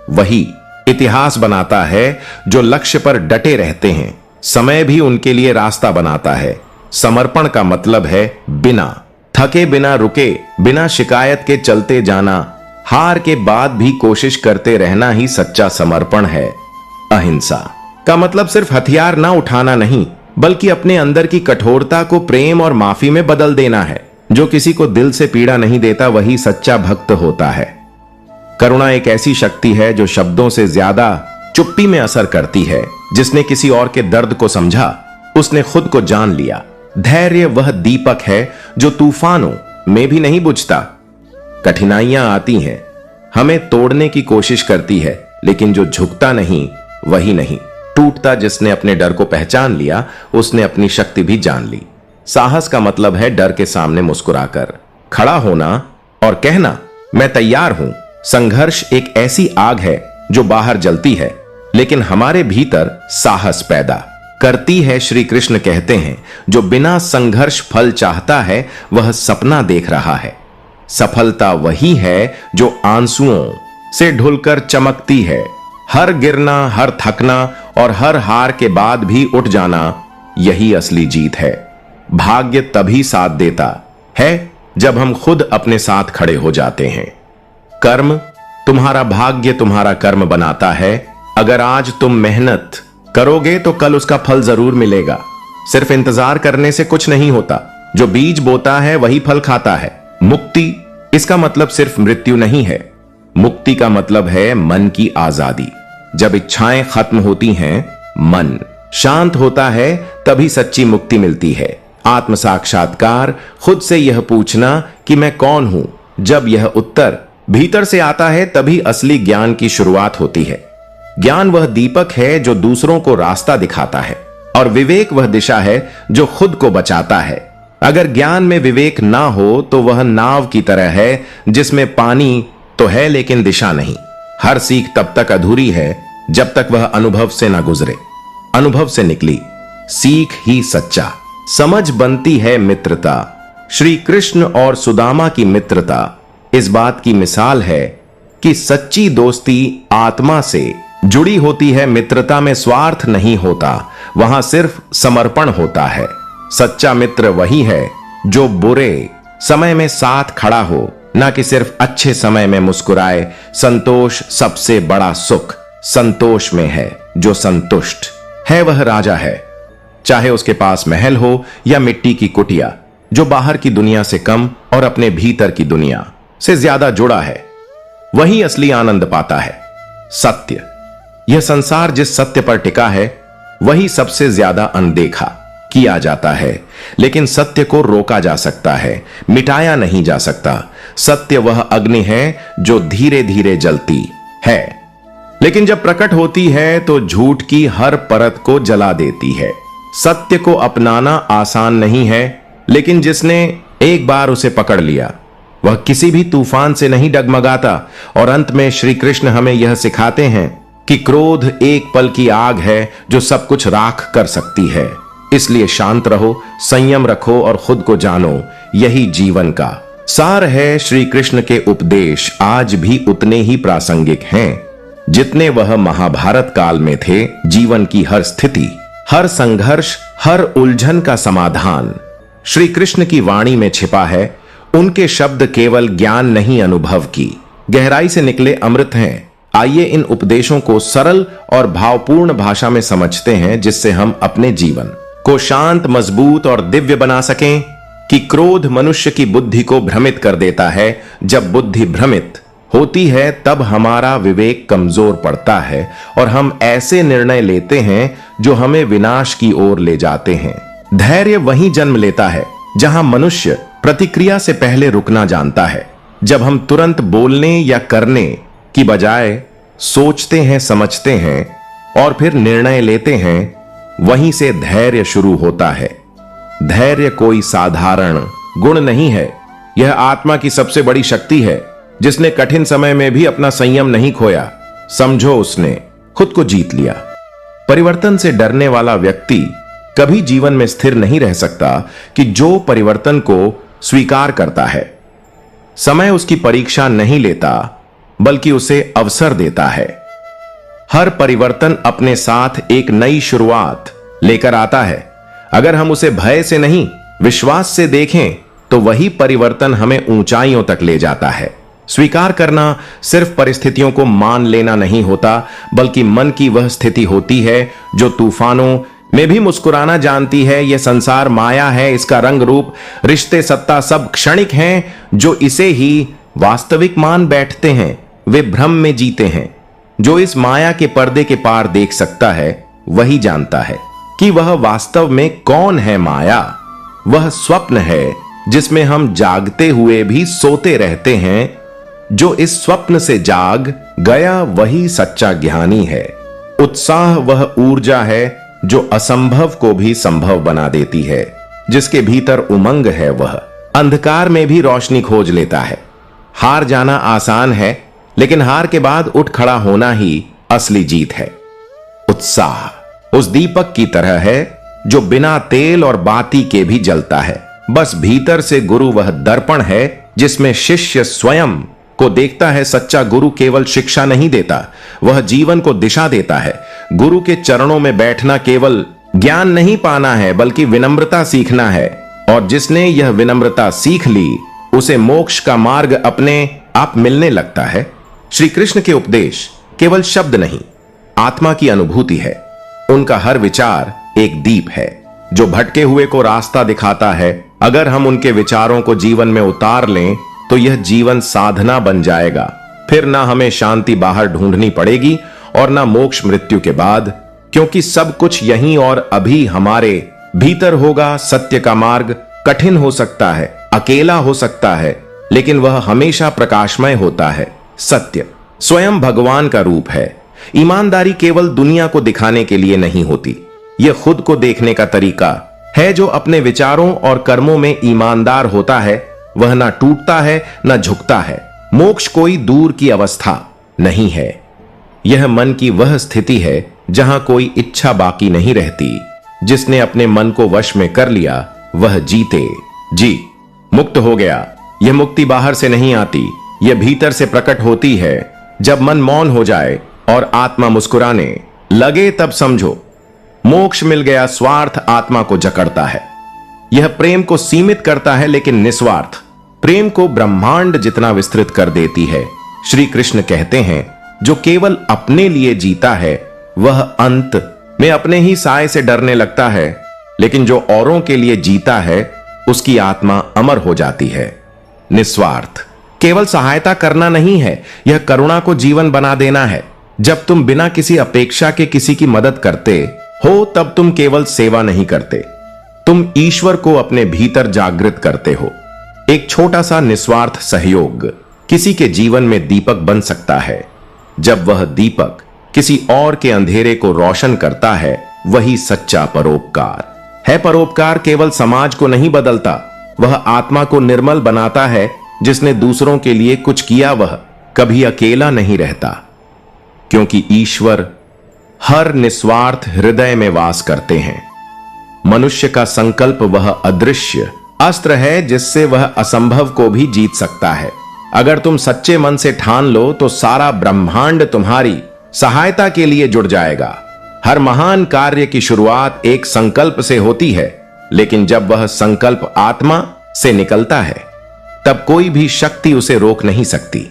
A: वही इतिहास बनाता है। जो लक्ष्य पर डटे रहते हैं समय भी उनके लिए रास्ता बनाता है। समर्पण का मतलब है बिना थके, बिना रुके, बिना शिकायत के चलते जाना। हार के बाद भी कोशिश करते रहना ही सच्चा समर्पण है। अहिंसा का मतलब सिर्फ हथियार ना उठाना नहीं, बल्कि अपने अंदर की कठोरता को प्रेम और माफी में बदल देना है। जो किसी को दिल से पीड़ा नहीं देता वही सच्चा भक्त होता है। करुणा एक ऐसी शक्ति है जो शब्दों से ज्यादा चुप्पी में असर करती है। जिसने किसी और के दर्द को समझा उसने खुद को जान लिया। धैर्य वह दीपक है जो तूफानों में भी नहीं बुझता। कठिनाइयां आती हैं, हमें तोड़ने की कोशिश करती है, लेकिन जो झुकता नहीं वही नहीं टूटता। जिसने अपने डर को पहचान लिया उसने अपनी शक्ति भी जान ली। साहस का मतलब है डर के सामने मुस्कुराकर खड़ा होना और कहना मैं तैयार हूं। संघर्ष एक ऐसी आग है जो बाहर जलती है, लेकिन हमारे भीतर साहस पैदा करती है। श्री कृष्ण कहते हैं जो बिना संघर्ष फल चाहता है वह सपना देख रहा है। सफलता वही है जो आंसुओं से ढुलकर चमकती है। हर गिरना, हर थकना और हर हार के बाद भी उठ जाना, यही असली जीत है। भाग्य तभी साथ देता है जब हम खुद अपने साथ खड़े हो जाते हैं। कर्म तुम्हारा भाग्य तुम्हारा कर्म बनाता है। अगर आज तुम मेहनत करोगे तो कल उसका फल जरूर मिलेगा। सिर्फ इंतजार करने से कुछ नहीं होता। जो बीज बोता है वही फल खाता है। मुक्ति इसका मतलब सिर्फ मृत्यु नहीं है। मुक्ति का मतलब है मन की आजादी। जब इच्छाएं खत्म होती हैं, मन शांत होता है तभी सच्ची मुक्ति मिलती है। आत्म साक्षात्कार, खुद से यह पूछना कि मैं कौन हूं, जब यह उत्तर भीतर से आता है तभी असली ज्ञान की शुरुआत होती है। ज्ञान वह दीपक है जो दूसरों को रास्ता दिखाता है, और विवेक वह दिशा है जो खुद को बचाता है। अगर ज्ञान में विवेक ना हो तो वह नाव की तरह है जिसमें पानी तो है लेकिन दिशा नहीं। हर सीख तब तक अधूरी है जब तक वह अनुभव से ना गुजरे। अनुभव से निकली सीख ही सच्चा। समझ बनती है मित्रता। श्री कृष्ण और सुदामा की मित्रता इस बात की मिसाल है कि सच्ची दोस्ती आत्मा से जुड़ी होती है। मित्रता में स्वार्थ नहीं होता, वहां सिर्फ समर्पण होता है। सच्चा मित्र वही है जो बुरे समय में साथ खड़ा हो, ना कि सिर्फ अच्छे समय में मुस्कुराए। संतोष सबसे बड़ा सुख संतोष में है। जो संतुष्ट है वह राजा है, चाहे उसके पास महल हो या मिट्टी की कुटिया। जो बाहर की दुनिया से कम और अपने भीतर की दुनिया से ज्यादा जुड़ा है, वही असली आनंद पाता है। सत्य, यह संसार जिस सत्य पर टिका है वही सबसे ज्यादा अनदेखा किया जाता है। लेकिन सत्य को रोका जा सकता है, मिटाया नहीं जा सकता। सत्य वह अग्नि है जो धीरे धीरे जलती है, लेकिन जब प्रकट होती है तो झूठ की हर परत को जला देती है। सत्य को अपनाना आसान नहीं है, लेकिन जिसने एक बार उसे पकड़ लिया वह किसी भी तूफान से नहीं डगमगाता। और अंत में श्री कृष्ण हमें यह सिखाते हैं कि क्रोध एक पल की आग है जो सब कुछ राख कर सकती है। इसलिए शांत रहो, संयम रखो और खुद को जानो, यही जीवन का सार है। श्री कृष्ण के उपदेश आज भी उतने ही प्रासंगिक हैं जितने वह महाभारत काल में थे। जीवन की हर स्थिति, हर संघर्ष, हर उलझन का समाधान श्री कृष्ण की वाणी में छिपा है। उनके शब्द केवल ज्ञान नहीं, अनुभव की गहराई से निकले अमृत हैं। आइए इन उपदेशों को सरल और भावपूर्ण भाषा में समझते हैं, जिससे हम अपने जीवन को शांत, मजबूत और दिव्य बना सकें। कि क्रोध मनुष्य की बुद्धि को भ्रमित कर देता है। जब बुद्धि भ्रमित होती है तब हमारा विवेक कमजोर पड़ता है और हम ऐसे निर्णय लेते हैं जो हमें विनाश की ओर ले जाते हैं। धैर्य वहीं जन्म लेता है जहां मनुष्य प्रतिक्रिया से पहले रुकना जानता है। जब हम तुरंत बोलने या करने की बजाय सोचते हैं, समझते हैं और फिर निर्णय लेते हैं, वहीं से धैर्य शुरू होता है। धैर्य कोई साधारण गुण नहीं है, यह आत्मा की सबसे बड़ी शक्ति है। जिसने कठिन समय में भी अपना संयम नहीं खोया, समझो उसने खुद को जीत लिया। परिवर्तन से डरने वाला व्यक्ति कभी जीवन में स्थिर नहीं रह सकता। कि जो परिवर्तन को स्वीकार करता है, समय उसकी परीक्षा नहीं लेता बल्कि उसे अवसर देता है। हर परिवर्तन अपने साथ एक नई शुरुआत लेकर आता है। अगर हम उसे भय से नहीं, विश्वास से देखें तो वही परिवर्तन हमें ऊंचाइयों तक ले जाता है। स्वीकार करना सिर्फ परिस्थितियों को मान लेना नहीं होता, बल्कि मन की वह स्थिति होती है जो तूफानों में भी मुस्कुराना जानती है। यह संसार माया है, इसका रंग रूप, रिश्ते, सत्ता सब क्षणिक हैं। जो इसे ही वास्तविक मान बैठते हैं वे भ्रम में जीते हैं। जो इस माया के पर्दे के पार देख सकता है वही जानता है कि वह वास्तव में कौन है। माया वह स्वप्न है जिसमें हम जागते हुए भी सोते रहते हैं। जो इस स्वप्न से जाग गया वही सच्चा ज्ञानी है। उत्साह वह ऊर्जा है जो असंभव को भी संभव बना देती है। जिसके भीतर उमंग है वह अंधकार में भी रोशनी खोज लेता है। हार जाना आसान है, लेकिन हार के बाद उठ खड़ा होना ही असली जीत है। उत्साह उस दीपक की तरह है जो बिना तेल और बाती के भी जलता है। बस भीतर से गुरु वह दर्पण है जिसमें शिष्य स्वयं को देखता है। सच्चा गुरु केवल शिक्षा नहीं देता, वह जीवन को दिशा देता है। गुरु के चरणों में बैठना केवल ज्ञान नहीं पाना है, बल्कि विनम्रता सीखना है। और जिसने यह विनम्रता सीख ली, उसे मोक्ष का मार्ग अपने आप मिलने लगता है। श्री कृष्ण के उपदेश केवल शब्द नहीं, आत्मा की अनुभूति है। उनका हर विचार एक दीप है जो भटके हुए को रास्ता दिखाता है। अगर हम उनके विचारों को जीवन में उतार लें तो यह जीवन साधना बन जाएगा। फिर ना हमें शांति बाहर ढूंढनी पड़ेगी और ना मोक्ष मृत्यु के बाद, क्योंकि सब कुछ यहीं और अभी हमारे भीतर होगा। सत्य का मार्ग कठिन हो सकता है, अकेला हो सकता है, लेकिन वह हमेशा प्रकाशमय होता है। सत्य स्वयं भगवान का रूप है। ईमानदारी केवल दुनिया को दिखाने के लिए नहीं होती, यह खुद को देखने का तरीका है। जो अपने विचारों और कर्मों में ईमानदार होता है वह ना टूटता है ना झुकता है। मोक्ष कोई दूर की अवस्था नहीं है, यह मन की वह स्थिति है जहां कोई इच्छा बाकी नहीं रहती। जिसने अपने मन को वश में कर लिया वह जीते जी मुक्त हो गया। यह मुक्ति बाहर से नहीं आती, यह भीतर से प्रकट होती है। जब मन मौन हो जाए और आत्मा मुस्कुराने लगे तब समझो मोक्ष मिल गया। स्वार्थ आत्मा को जकड़ता है, यह प्रेम को सीमित करता है, लेकिन निस्वार्थ प्रेम को ब्रह्मांड जितना विस्तृत कर देती है। श्री कृष्ण कहते हैं जो केवल अपने लिए जीता है वह अंत में अपने ही साय से डरने लगता है, लेकिन जो औरों के लिए जीता है उसकी आत्मा अमर हो जाती है। निस्वार्थ केवल सहायता करना नहीं है, यह करुणा को जीवन बना देना है। जब तुम बिना किसी अपेक्षा के किसी की मदद करते हो तब तुम केवल सेवा नहीं करते, तुम ईश्वर को अपने भीतर जागृत करते हो। एक छोटा सा निस्वार्थ सहयोग किसी के जीवन में दीपक बन सकता है। जब वह दीपक किसी और के अंधेरे को रोशन करता है वही सच्चा परोपकार है। परोपकार केवल समाज को नहीं बदलता, वह आत्मा को निर्मल बनाता है। जिसने दूसरों के लिए कुछ किया वह कभी अकेला नहीं रहता, क्योंकि ईश्वर हर निस्वार्थ हृदय में वास करते हैं। मनुष्य का संकल्प वह अदृश्य अस्त्र है जिससे वह असंभव को भी जीत सकता है। अगर तुम सच्चे मन से ठान लो तो सारा ब्रह्मांड तुम्हारी सहायता के लिए जुड़ जाएगा। हर महान कार्य की शुरुआत एक संकल्प से होती है, लेकिन जब वह संकल्प आत्मा से निकलता है तब कोई भी शक्ति उसे रोक नहीं सकती।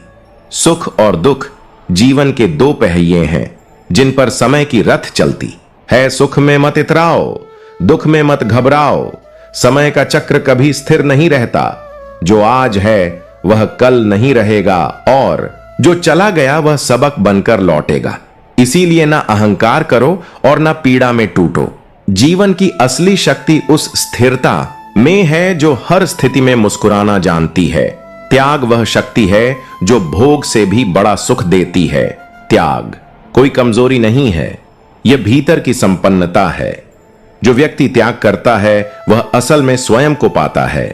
A: सुख और दुख जीवन के दो पहिए हैं जिन पर समय की रथ चलती है। सुख में मत इतराओ, दुख में मत घबराओ। समय का चक्र कभी स्थिर नहीं रहता। जो आज है वह कल नहीं रहेगा और जो चला गया वह सबक बनकर लौटेगा। इसीलिए ना अहंकार करो और ना पीड़ा में टूटो। जीवन की असली शक्ति उस स्थिरता में है जो हर स्थिति में मुस्कुराना जानती है। त्याग वह शक्ति है जो भोग से भी बड़ा सुख देती है। त्याग कोई कमजोरी नहीं है, यह भीतर की संपन्नता है। जो व्यक्ति त्याग करता है वह असल में स्वयं को पाता है।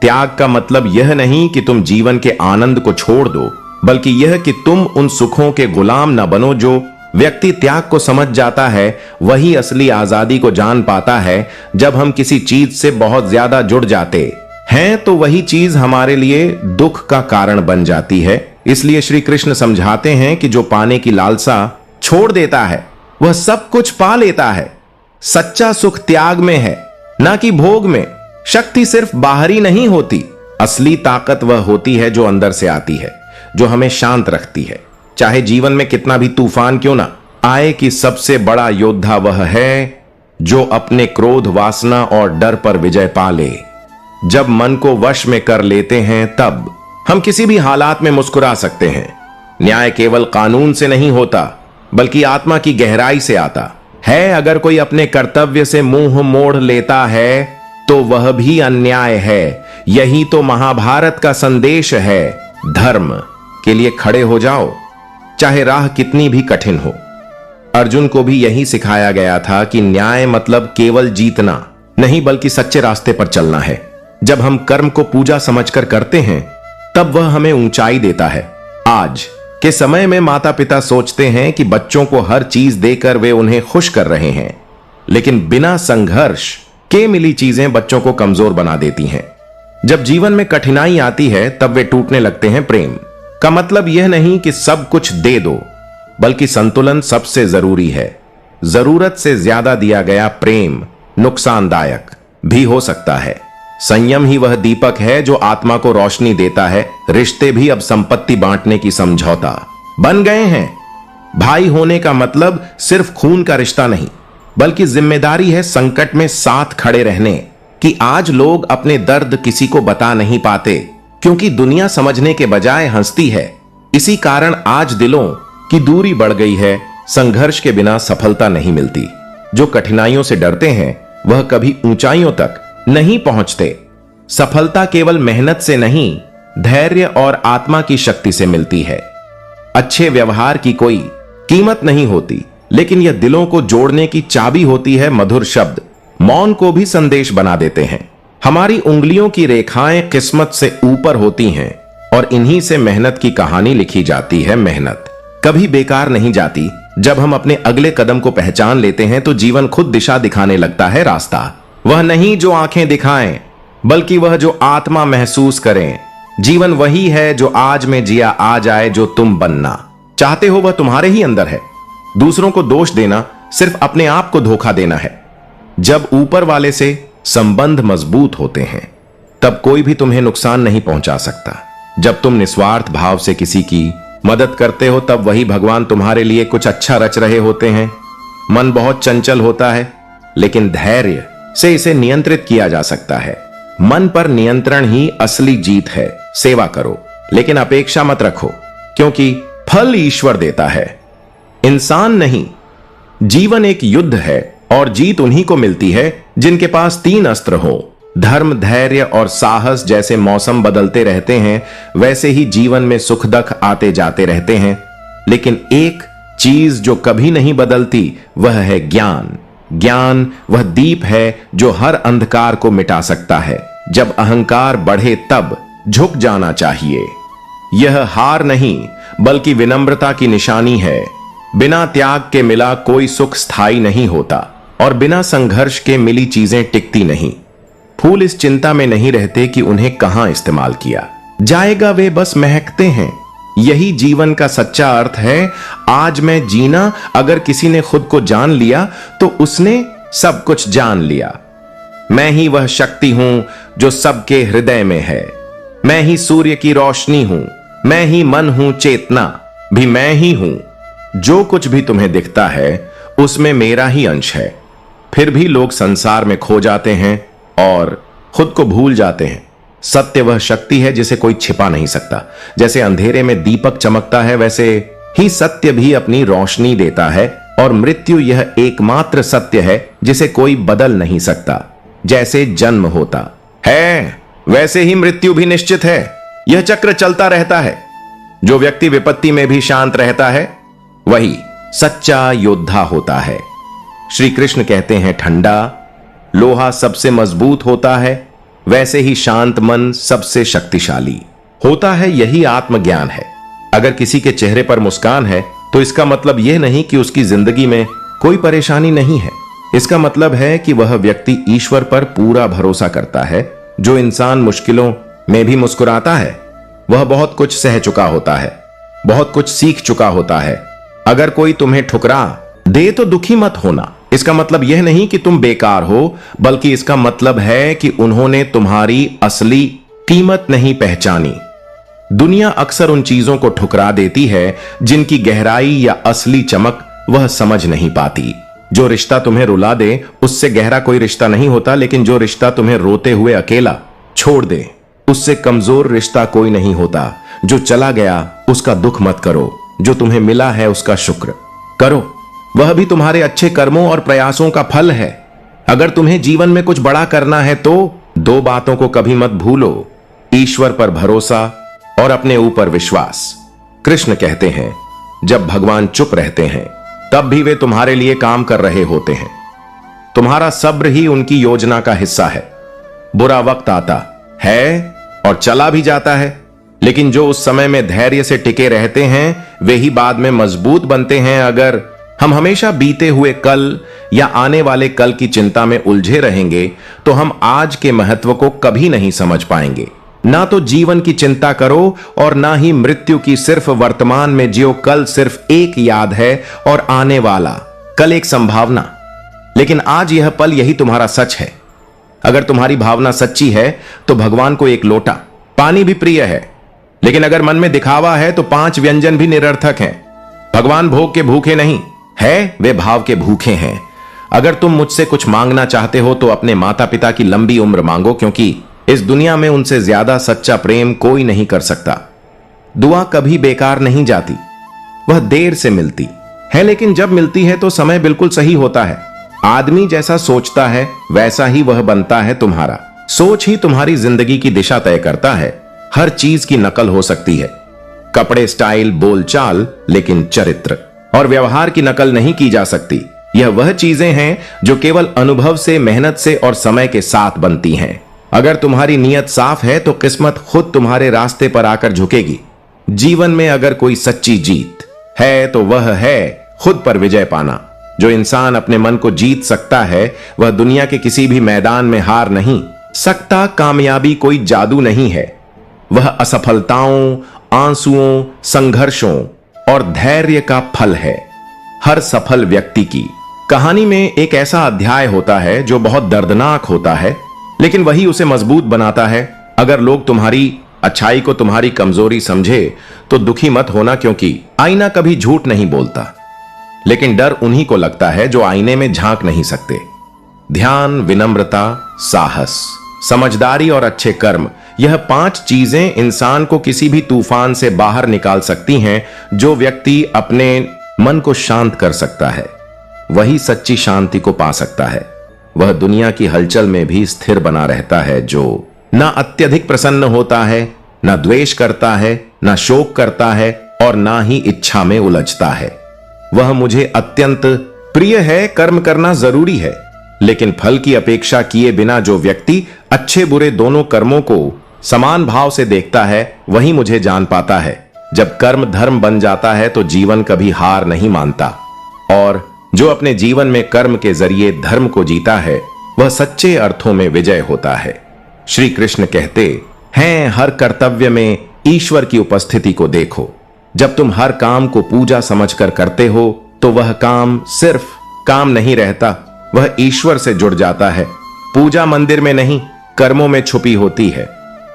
A: त्याग का मतलब यह नहीं कि तुम जीवन के आनंद को छोड़ दो, बल्कि यह कि तुम उन सुखों के गुलाम न बनो। जो व्यक्ति त्याग को समझ जाता है वही असली आजादी को जान पाता है। जब हम किसी चीज से बहुत ज्यादा जुड़ जाते हैं तो वही चीज हमारे लिए दुख का कारण बन जाती है। इसलिए श्री कृष्ण समझाते हैं कि जो पाने की लालसा छोड़ देता है वह सब कुछ पा लेता है। सच्चा सुख त्याग में है, ना कि भोग में। शक्ति सिर्फ बाहरी नहीं होती, असली ताकत वह होती है जो अंदर से आती है, जो हमें शांत रखती है। चाहे जीवन में कितना भी तूफान क्यों ना आए, कि सबसे बड़ा योद्धा वह है जो अपने क्रोध, वासना और डर पर विजय पा ले। जब मन को वश में कर लेते हैं तब हम किसी भी हालात में मुस्कुरा सकते हैं। न्याय केवल कानून से नहीं होता बल्कि आत्मा की गहराई से आता है। अगर कोई अपने कर्तव्य से मुंह मोड़ लेता है तो वह भी अन्याय है। यही तो महाभारत का संदेश है। धर्म के लिए खड़े हो जाओ, चाहे राह कितनी भी कठिन हो। अर्जुन को भी यही सिखाया गया था कि न्याय मतलब केवल जीतना नहीं बल्कि सच्चे रास्ते पर चलना है। जब हम कर्म को पूजा समझकर करते हैं तब वह हमें ऊंचाई देता है। आज के समय में माता पिता सोचते हैं कि बच्चों को हर चीज देकर वे उन्हें खुश कर रहे हैं, लेकिन बिना संघर्ष के मिली चीजें बच्चों को कमजोर बना देती हैं। जब जीवन में कठिनाई आती है तब वे टूटने लगते हैं। प्रेम का मतलब यह नहीं कि सब कुछ दे दो, बल्कि संतुलन सबसे जरूरी है। जरूरत से ज्यादा दिया गया प्रेम नुकसानदायक भी हो सकता है। संयम ही वह दीपक है जो आत्मा को रोशनी देता है। रिश्ते भी अब संपत्ति बांटने की समझौता बन गए हैं। भाई होने का मतलब सिर्फ खून का रिश्ता नहीं बल्कि जिम्मेदारी है संकट में साथ खड़े रहने की। आज लोग अपने दर्द किसी को बता नहीं पाते क्योंकि दुनिया समझने के बजाय हंसती है। इसी कारण आज दिलों की दूरी बढ़ गई है। संघर्ष के बिना सफलता नहीं मिलती। जो कठिनाइयों से डरते हैं वह कभी ऊंचाइयों तक नहीं पहुंचते। सफलता केवल मेहनत से नहीं, धैर्य और आत्मा की शक्ति से मिलती है। अच्छे व्यवहार की कोई कीमत नहीं होती, लेकिन यह दिलों को जोड़ने की चाबी होती है। मधुर शब्द मौन को भी संदेश बना देते हैं। हमारी उंगलियों की रेखाएं किस्मत से ऊपर होती हैं और इन्हीं से मेहनत की कहानी लिखी जाती है। मेहनत कभी बेकार नहीं जाती। जब हम अपने अगले कदम को पहचान लेते हैं तो जीवन खुद दिशा दिखाने लगता है। रास्ता वह नहीं जो आंखें दिखाएं, बल्कि वह जो आत्मा महसूस करें। जीवन वही है जो आज में जिया आ जाए। जो तुम बनना चाहते हो वह तुम्हारे ही अंदर है। दूसरों को दोष देना सिर्फ अपने आप को धोखा देना है। जब ऊपर वाले से संबंध मजबूत होते हैं तब कोई भी तुम्हें नुकसान नहीं पहुंचा सकता। जब तुम निस्वार्थ भाव से किसी की मदद करते हो तब वही भगवान तुम्हारे लिए कुछ अच्छा रच रहे होते हैं। मन बहुत चंचल होता है, लेकिन धैर्य से इसे नियंत्रित किया जा सकता है। मन पर नियंत्रण ही असली जीत है। सेवा करो, लेकिन अपेक्षा मत रखो, क्योंकि फल ईश्वर देता है, इंसान नहीं। जीवन एक युद्ध है और जीत उन्हीं को मिलती है जिनके पास 3 अस्त्र हो। धर्म, धैर्य और साहस। जैसे मौसम बदलते रहते हैं वैसे ही जीवन में सुख दुख आते जाते रहते हैं, लेकिन एक चीज जो कभी नहीं बदलती वह है ज्ञान। ज्ञान वह दीप है जो हर अंधकार को मिटा सकता है। जब अहंकार बढ़े तब झुक जाना चाहिए। यह हार नहीं बल्कि विनम्रता की निशानी है। बिना त्याग के मिला कोई सुख स्थायी नहीं होता और बिना संघर्ष के मिली चीजें टिकती नहीं। फूल इस चिंता में नहीं रहते कि उन्हें कहां इस्तेमाल किया जाएगा, वे बस महकते हैं। यही जीवन का सच्चा अर्थ है। आज मैं जीना। अगर किसी ने खुद को जान लिया तो उसने सब कुछ जान लिया। मैं ही वह शक्ति हूं जो सबके हृदय में है। मैं ही सूर्य की रोशनी हूं। मैं ही मन हूं, चेतना भी मैं ही हूं। जो कुछ भी तुम्हें दिखता है उसमें मेरा ही अंश है। फिर भी लोग संसार में खो जाते हैं और खुद को भूल जाते हैं। सत्य वह शक्ति है जिसे कोई छिपा नहीं सकता। जैसे अंधेरे में दीपक चमकता है वैसे ही सत्य भी अपनी रोशनी देता है, और मृत्यु यह एकमात्र सत्य है जिसे कोई बदल नहीं सकता। जैसे जन्म होता है वैसे ही मृत्यु भी निश्चित है। यह चक्र चलता रहता है। जो व्यक्ति विपत्ति में भी शांत रहता है वही सच्चा योद्धा होता है। श्री कृष्ण कहते हैं, ठंडा लोहा सबसे मजबूत होता है, वैसे ही शांत मन सबसे शक्तिशाली होता है। यही आत्मज्ञान है। अगर किसी के चेहरे पर मुस्कान है तो इसका मतलब यह नहीं कि उसकी जिंदगी में कोई परेशानी नहीं है। इसका मतलब है कि वह व्यक्ति ईश्वर पर पूरा भरोसा करता है। जो इंसान मुश्किलों में भी मुस्कुराता है वह बहुत कुछ सह चुका होता है, बहुत कुछ सीख चुका होता है। अगर कोई तुम्हें ठुकरा दे तो दुखी मत होना। इसका मतलब यह नहीं कि तुम बेकार हो, बल्कि इसका मतलब है कि उन्होंने तुम्हारी असली कीमत नहीं पहचानी। दुनिया अक्सर उन चीजों को ठुकरा देती है जिनकी गहराई या असली चमक वह समझ नहीं पाती। जो रिश्ता तुम्हें रुला दे उससे गहरा कोई रिश्ता नहीं होता, लेकिन जो रिश्ता तुम्हें रोते हुए अकेला छोड़ दे उससे कमजोर रिश्ता कोई नहीं होता। जो चला गया उसका दुख मत करो, जो तुम्हें मिला है उसका शुक्र करो। वह भी तुम्हारे अच्छे कर्मों और प्रयासों का फल है। अगर तुम्हें जीवन में कुछ बड़ा करना है तो 2 बातों को कभी मत भूलो, ईश्वर पर भरोसा और अपने ऊपर विश्वास। कृष्ण कहते हैं, जब भगवान चुप रहते हैं तब भी वे तुम्हारे लिए काम कर रहे होते हैं। तुम्हारा सब्र ही उनकी योजना का हिस्सा है। बुरा वक्त आता है और चला भी जाता है, लेकिन जो उस समय में धैर्य से टिके रहते हैं वे ही बाद में मजबूत बनते हैं। अगर हम हमेशा बीते हुए कल या आने वाले कल की चिंता में उलझे रहेंगे तो हम आज के महत्व को कभी नहीं समझ पाएंगे। ना तो जीवन की चिंता करो और ना ही मृत्यु की। सिर्फ वर्तमान में जियो। कल सिर्फ एक याद है और आने वाला कल एक संभावना, लेकिन आज यह पल यही तुम्हारा सच है। अगर तुम्हारी भावना सच्ची है तो भगवान को एक लोटा पानी भी प्रिय है, लेकिन अगर मन में दिखावा है तो 5 व्यंजन भी निरर्थक हैं। भगवान भोग के भूखे नहीं है, वे भाव के भूखे हैं। अगर तुम मुझसे कुछ मांगना चाहते हो तो अपने माता पिता की लंबी उम्र मांगो, क्योंकि इस दुनिया में उनसे ज्यादा सच्चा प्रेम कोई नहीं कर सकता। दुआ कभी बेकार नहीं जाती, वह देर से मिलती है, लेकिन जब मिलती है तो समय बिल्कुल सही होता है। आदमी जैसा सोचता है वैसा ही वह बनता है। तुम्हारा सोच ही तुम्हारी जिंदगी की दिशा तय करता है। हर चीज की नकल हो सकती है, कपड़े, स्टाइल, बोलचाल, लेकिन चरित्र और व्यवहार की नकल नहीं की जा सकती। यह वह चीजें हैं जो केवल अनुभव से, मेहनत से और समय के साथ बनती हैं। अगर तुम्हारी नीयत साफ है तो किस्मत खुद तुम्हारे रास्ते पर आकर झुकेगी। जीवन में अगर कोई सच्ची जीत है तो वह है खुद पर विजय पाना। जो इंसान अपने मन को जीत सकता है वह दुनिया के किसी भी मैदान में हार नहीं सकता। कामयाबी कोई जादू नहीं है, वह असफलताओं, आंसुओं, संघर्षों और धैर्य का फल है। हर सफल व्यक्ति की कहानी में एक ऐसा अध्याय होता है जो बहुत दर्दनाक होता है, लेकिन वही उसे मजबूत बनाता है। अगर लोग तुम्हारी अच्छाई को तुम्हारी कमजोरी समझे तो दुखी मत होना, क्योंकि आईना कभी झूठ नहीं बोलता, लेकिन डर उन्हीं को लगता है जो आईने में झांक नहीं सकते। ध्यान, विनम्रता, साहस, समझदारी और अच्छे कर्म, यह 5 चीजें इंसान को किसी भी तूफान से बाहर निकाल सकती हैं। जो व्यक्ति अपने मन को शांत कर सकता है वही सच्ची शांति को पा सकता है। वह दुनिया की हलचल में भी स्थिर बना रहता है, जो ना अत्यधिक प्रसन्न होता है, ना द्वेष करता है, ना शोक करता है और ना ही इच्छा में उलझता है। वह मुझे अत्यंत प्रिय है। कर्म करना जरूरी है, लेकिन फल की अपेक्षा किए बिना जो व्यक्ति अच्छे बुरे दोनों कर्मों को समान भाव से देखता है वही मुझे जान पाता है। जब कर्म धर्म बन जाता है तो जीवन कभी हार नहीं मानता, और जो अपने जीवन में कर्म के जरिए धर्म को जीता है वह सच्चे अर्थों में विजय होता है। श्री कृष्ण कहते हैं, हर कर्तव्य में ईश्वर की उपस्थिति को देखो। जब तुम हर काम को पूजा समझकर करते हो तो वह काम सिर्फ काम नहीं रहता, वह ईश्वर से जुड़ जाता है। पूजा मंदिर में नहीं, कर्मों में छुपी होती है।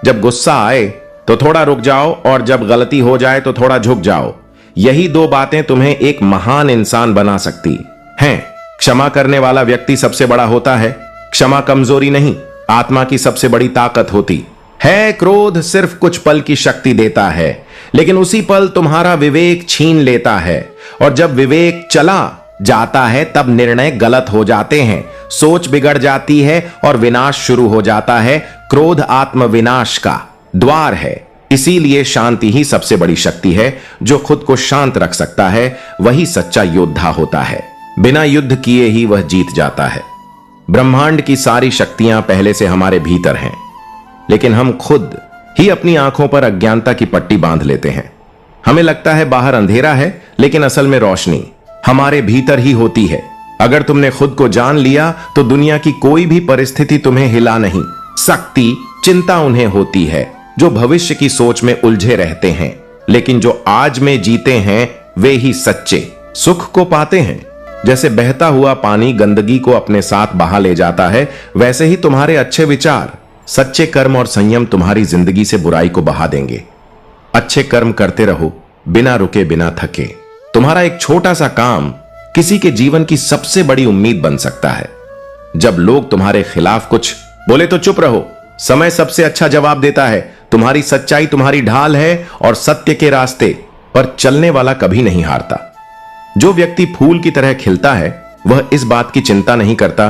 A: जब गुस्सा आए तो थोड़ा रुक जाओ, और जब गलती हो जाए तो थोड़ा झुक जाओ। यही 2 बातें तुम्हें एक महान इंसान बना सकती हैं। क्षमा करने वाला व्यक्ति सबसे बड़ा होता है। क्षमा कमजोरी नहीं, आत्मा की सबसे बड़ी ताकत होती है। क्रोध सिर्फ कुछ पल की शक्ति देता है, लेकिन उसी पल तुम्हारा विवेक छीन लेता है, और जब विवेक चला जाता है तब निर्णय गलत हो जाते हैं, सोच बिगड़ जाती है और विनाश शुरू हो जाता है। क्रोध आत्म विनाश का द्वार है। इसीलिए शांति ही सबसे बड़ी शक्ति है। जो खुद को शांत रख सकता है वही सच्चा योद्धा होता है। बिना युद्ध किए ही वह जीत जाता है। ब्रह्मांड की सारी शक्तियां पहले से हमारे भीतर हैं, लेकिन हम खुद ही अपनी आंखों पर अज्ञानता की पट्टी बांध लेते हैं। हमें लगता है बाहर अंधेरा है, लेकिन असल में रोशनी हमारे भीतर ही होती है। अगर तुमने खुद को जान लिया तो दुनिया की कोई भी परिस्थिति तुम्हें हिला नहीं सकती। चिंता उन्हें होती है जो भविष्य की सोच में उलझे रहते हैं, लेकिन जो आज में जीते हैं वे ही सच्चे सुख को पाते हैं। जैसे बहता हुआ पानी गंदगी को अपने साथ बहा ले जाता है, वैसे ही तुम्हारे अच्छे विचार, सच्चे कर्म और संयम तुम्हारी जिंदगी से बुराई को बहा देंगे। अच्छे कर्म करते रहो, बिना रुके, बिना थके। तुम्हारा एक छोटा सा काम किसी के जीवन की सबसे बड़ी उम्मीद बन सकता है। जब लोग तुम्हारे खिलाफ कुछ बोले तो चुप रहो, समय सबसे अच्छा जवाब देता है। तुम्हारी सच्चाई तुम्हारी ढाल है, और सत्य के रास्ते पर चलने वाला कभी नहीं हारता। जो व्यक्ति फूल की तरह खिलता है वह इस बात की चिंता नहीं करता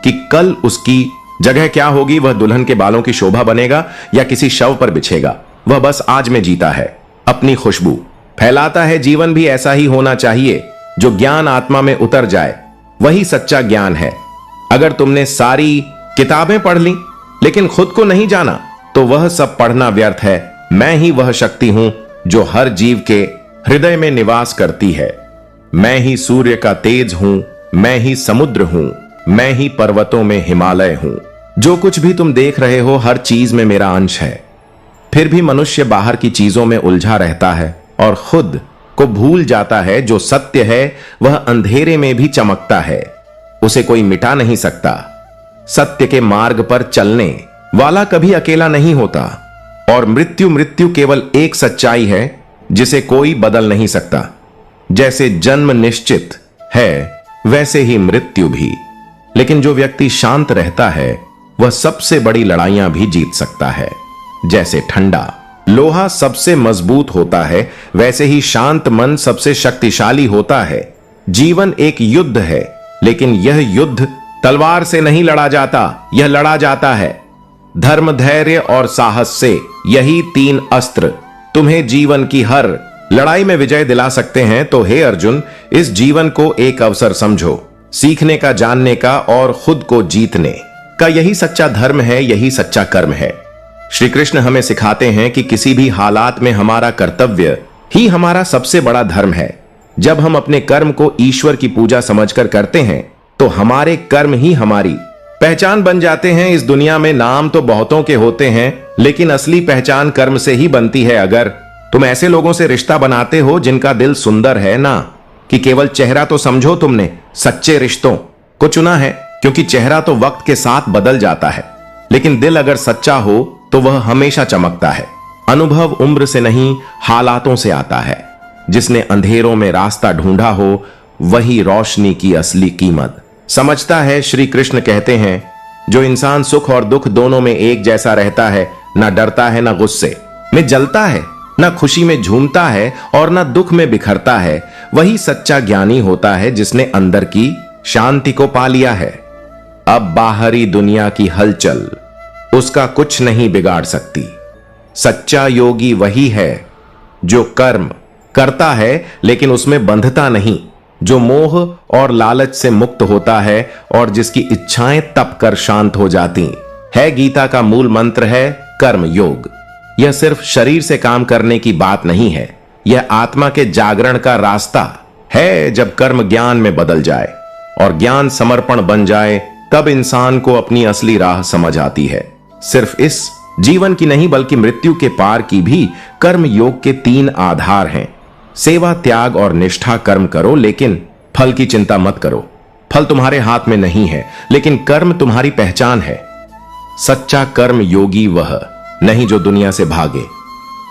A: कि कल उसकी जगह क्या होगी। वह दुल्हन के बालों की शोभा बनेगा या किसी शव पर बिछेगा। वह बस आज में जीता है, अपनी खुशबू फैलाता है। जीवन भी ऐसा ही होना चाहिए। जो ज्ञान आत्मा में उतर जाए वही सच्चा ज्ञान है। अगर तुमने सारी किताबें पढ़ ली लेकिन खुद को नहीं जाना तो वह सब पढ़ना व्यर्थ है। मैं ही वह शक्ति हूं जो हर जीव के हृदय में निवास करती है। मैं ही सूर्य का तेज हूं, मैं ही समुद्र हूं, मैं ही पर्वतों में हिमालय हूं। जो कुछ भी तुम देख रहे हो हर चीज में मेरा अंश है। फिर भी मनुष्य बाहर की चीजों में उलझा रहता है और खुद को भूल जाता है। जो सत्य है वह अंधेरे में भी चमकता है, उसे कोई मिटा नहीं सकता। सत्य के मार्ग पर चलने वाला कभी अकेला नहीं होता, और मृत्यु केवल एक सच्चाई है जिसे कोई बदल नहीं सकता। जैसे जन्म निश्चित है वैसे ही मृत्यु भी, लेकिन जो व्यक्ति शांत रहता है वह सबसे बड़ी लड़ाइयां भी जीत सकता है। जैसे ठंडा लोहा सबसे मजबूत होता है, वैसे ही शांत मन सबसे शक्तिशाली होता है। जीवन एक युद्ध है, लेकिन यह युद्ध तलवार से नहीं लड़ा जाता, यह लड़ा जाता है धर्म, धैर्य और साहस से। यही 3 अस्त्र तुम्हें जीवन की हर लड़ाई में विजय दिला सकते हैं। तो हे अर्जुन, इस जीवन को एक अवसर समझो, सीखने का, जानने का और खुद को जीतने का। यही सच्चा धर्म है, यही सच्चा कर्म है। श्री कृष्ण हमें सिखाते हैं कि किसी भी हालात में हमारा कर्तव्य ही हमारा सबसे बड़ा धर्म है। जब हम अपने कर्म को ईश्वर की पूजा समझकर करते हैं तो हमारे कर्म ही हमारी पहचान बन जाते हैं। इस दुनिया में नाम तो बहुतों के होते हैं, लेकिन असली पहचान कर्म से ही बनती है। अगर तुम ऐसे लोगों से रिश्ता बनाते हो जिनका दिल सुंदर है ना, कि केवल चेहरा, तो समझो तुमने सच्चे रिश्तों को चुना है, क्योंकि चेहरा तो वक्त के साथ बदल जाता है, लेकिन दिल अगर सच्चा हो तो वह हमेशा चमकता है। अनुभव उम्र से नहीं, हालातों से आता है। जिसने अंधेरों में रास्ता ढूंढा हो वही रोशनी की असली कीमत समझता है। श्री कृष्ण कहते हैं, जो इंसान सुख और दुख दोनों में एक जैसा रहता है, ना डरता है, ना गुस्से में जलता है, ना खुशी में झूमता है और ना दुख में बिखरता है, वही सच्चा ज्ञानी होता है, जिसने अंदर की शांति को पा लिया है। अब बाहरी दुनिया की हलचल उसका कुछ नहीं बिगाड़ सकती। सच्चा योगी वही है जो कर्म करता है लेकिन उसमें बंधता नहीं, जो मोह और लालच से मुक्त होता है और जिसकी इच्छाएं तप कर शांत हो जाती है। गीता का मूल मंत्र है कर्म योग। यह सिर्फ शरीर से काम करने की बात नहीं है, यह आत्मा के जागरण का रास्ता है। जब कर्म ज्ञान में बदल जाए और ज्ञान समर्पण बन जाए, तब इंसान को अपनी असली राह समझ आती है। सिर्फ इस जीवन की नहीं बल्कि मृत्यु के पार की भी कर्म योग के 3 आधार हैं। सेवा, त्याग और निष्ठा कर्म करो, लेकिन फल की चिंता मत करो। फल तुम्हारे हाथ में नहीं है, लेकिन कर्म तुम्हारी पहचान है। सच्चा कर्म योगी वह नहीं जो दुनिया से भागे,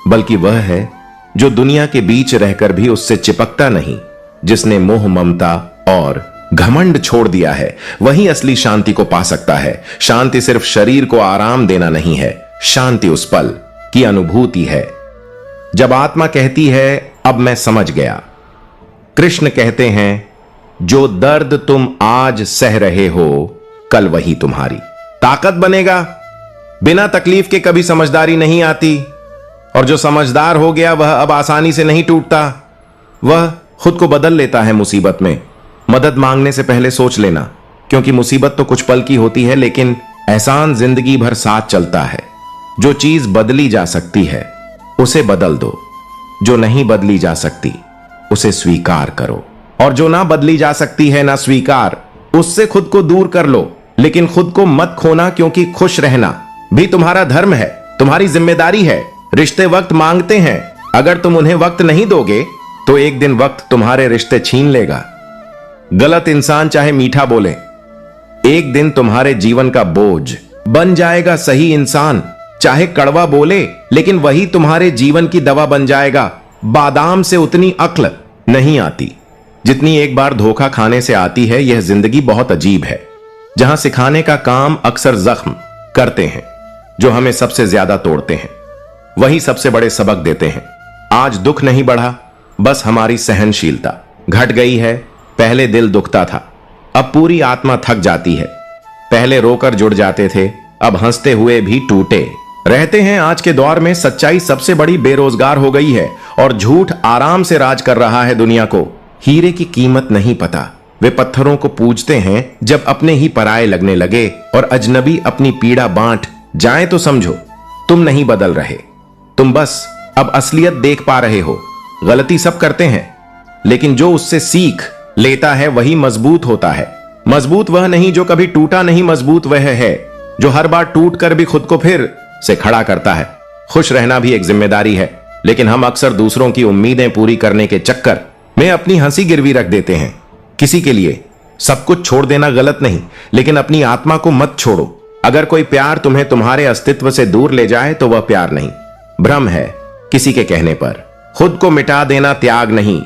A: बल्कि वह है जो दुनिया के बीच रहकर भी उससे चिपकता नहीं। जिसने मोह, ममता और घमंड छोड़ दिया है, वही असली शांति को पा सकता है। शांति सिर्फ शरीर को आराम देना नहीं है, शांति उस पल की अनुभूति है जब आत्मा कहती है, अब मैं समझ गया। कृष्ण कहते हैं, जो दर्द तुम आज सह रहे हो, कल वही तुम्हारी ताकत बनेगा। बिना तकलीफ के कभी समझदारी नहीं आती, और जो समझदार हो गया वह अब आसानी से नहीं टूटता। वह खुद को बदल लेता है मुसीबत में। मदद मांगने से पहले सोच लेना, क्योंकि मुसीबत तो कुछ पल की होती है, लेकिन एहसान जिंदगी भर साथ चलता है। जो चीज बदली जा सकती है उसे बदल दो, जो नहीं बदली जा सकती उसे स्वीकार करो, और जो ना बदली जा सकती है ना स्वीकार, उससे खुद को दूर कर लो। लेकिन खुद को मत खोना, क्योंकि खुश रहना भी तुम्हारा धर्म है, तुम्हारी जिम्मेदारी है। रिश्ते वक्त मांगते हैं, अगर तुम उन्हें वक्त नहीं दोगे तो एक दिन वक्त तुम्हारे रिश्ते छीन लेगा। गलत इंसान चाहे मीठा बोले, एक दिन तुम्हारे जीवन का बोझ बन जाएगा। सही इंसान चाहे कड़वा बोले, लेकिन वही तुम्हारे जीवन की दवा बन जाएगा। बादाम से उतनी अक्ल नहीं आती जितनी एक बार धोखा खाने से आती है। यह जिंदगी बहुत अजीब है, जहां सिखाने का काम अक्सर जख्म करते हैं, जो हमें सबसे ज्यादा तोड़ते हैं, वही सबसे बड़े सबक देते हैं। आज दुख नहीं बढ़ा, बस हमारी सहनशीलता घट गई है। पहले दिल दुखता था, अब पूरी आत्मा थक जाती है। पहले रोकर जुड़ जाते थे, अब हंसते हुए भी टूटे रहते हैं। आज के दौर में सच्चाई सबसे बड़ी बेरोजगार हो गई है और झूठ आराम से राज कर रहा है दुनिया को। हीरे की कीमत नहीं पता, वे पत्थरों को पूजते हैं जब अपने ही पराये लगने लगे और अजनबी अपनी पीड़ा बांट जाए तो समझो तुम नहीं बदल रहे, तुम बस अब असलियत देख पा रहे हो। गलती सब करते हैं, लेकिन जो उससे सीख लेता है वही मजबूत होता है। मजबूत वह नहीं जो कभी टूटा नहीं, मजबूत वह है जो हर बार टूट कर भी खुद को फिर से खड़ा करता है। खुश रहना भी एक जिम्मेदारी है, लेकिन हम अक्सर दूसरों की उम्मीदें पूरी करने के चक्कर में अपनी हंसी गिरवी रख देते हैं। किसी के लिए सब कुछ छोड़ देना गलत नहीं, लेकिन अपनी आत्मा को मत छोड़ो। अगर कोई प्यार तुम्हें तुम्हारे अस्तित्व से दूर ले जाए तो वह प्यार नहीं, भ्रम है। किसी के कहने पर खुद को मिटा देना त्याग नहीं,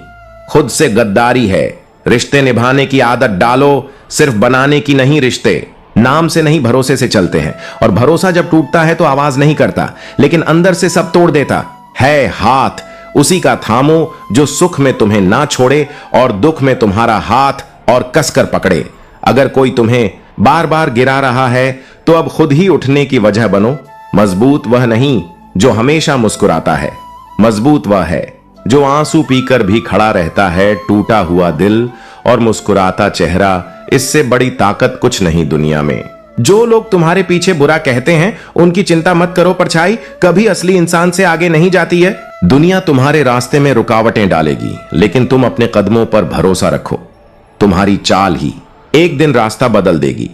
A: खुद से गद्दारी है। रिश्ते निभाने की आदत डालो, सिर्फ बनाने की नहीं। रिश्ते नाम से नहीं, भरोसे से चलते हैं, और भरोसा जब टूटता है तो आवाज नहीं करता, लेकिन अंदर से सब तोड़ देता है। हाथ उसी का थामो जो सुख में तुम्हें ना छोड़े और दुख में तुम्हारा हाथ और कसकर पकड़े। अगर कोई तुम्हें बार बार गिरा रहा है तो अब खुद ही उठने की वजह बनो। मजबूत वह नहीं जो हमेशा मुस्कुराता है, मजबूत वह है जो आंसू पीकर भी खड़ा रहता है। टूटा हुआ दिल और मुस्कुराता चेहरा, इससे बड़ी ताकत कुछ नहीं दुनिया में। जो लोग तुम्हारे पीछे बुरा कहते हैं उनकी चिंता मत करो, परछाई कभी असली इंसान से आगे नहीं जाती है। दुनिया तुम्हारे रास्ते में रुकावटें डालेगी, लेकिन तुम अपने कदमों पर भरोसा रखो। तुम्हारी चाल ही एक दिन रास्ता बदल देगी।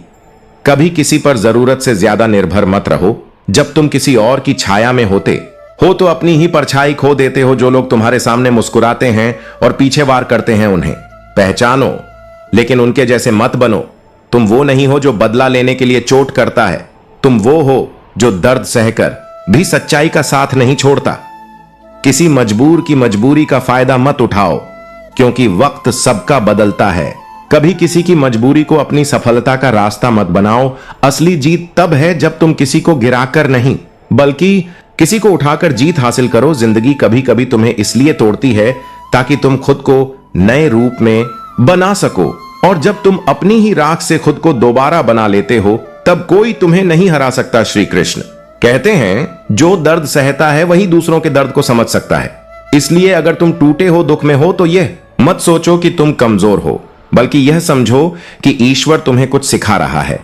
A: कभी किसी पर जरूरत से ज्यादा निर्भर मत रहो। जब तुम किसी और की छाया में होते हो तो अपनी ही परछाई खो देते हो। जो लोग तुम्हारे सामने मुस्कुराते हैं और पीछे वार करते हैं उन्हें पहचानो, लेकिन उनके जैसे मत बनो। तुम वो नहीं हो जो बदला लेने के लिए चोट करता है, तुम वो हो जो दर्द सहकर भी सच्चाई का साथ नहीं छोड़ता। किसी मजबूर की मजबूरी का फायदा मत उठाओ, क्योंकि वक्त सबका बदलता है। कभी किसी की मजबूरी को अपनी सफलता का रास्ता मत बनाओ। असली जीत तब है जब तुम किसी को गिराकर नहीं, बल्कि किसी को उठाकर जीत हासिल करो। जिंदगी कभी कभी तुम्हें इसलिए तोड़ती है ताकि तुम खुद को नए रूप में बना सको, और जब तुम अपनी ही राख से खुद को दोबारा बना लेते हो तब कोई तुम्हें नहीं हरा सकता। श्री कृष्ण कहते हैं जो दर्द सहता है वही दूसरों के दर्द को समझ सकता है। इसलिए अगर तुम टूटे हो, दुख में हो, तो यह मत सोचो कि तुम कमजोर हो, बल्कि यह समझो कि ईश्वर तुम्हें कुछ सिखा रहा है।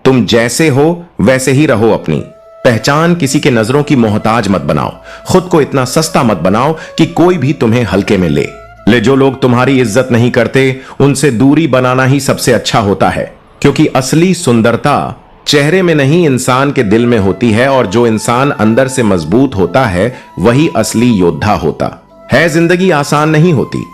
A: तुम जैसे हो वैसे ही रहो। अपनी पहचान किसी के नजरों की मोहताज मत बनाओ। खुद को इतना सस्ता मत बनाओ कि कोई भी तुम्हें हल्के में ले। जो लोग तुम्हारी इज्जत नहीं करते उनसे दूरी बनाना ही सबसे अच्छा होता है, क्योंकि असली सुंदरता चेहरे में नहीं इंसान के दिल में होती है, और जो इंसान अंदर से मजबूत होता है वही असली योद्धा होता है। जिंदगी आसान नहीं होती,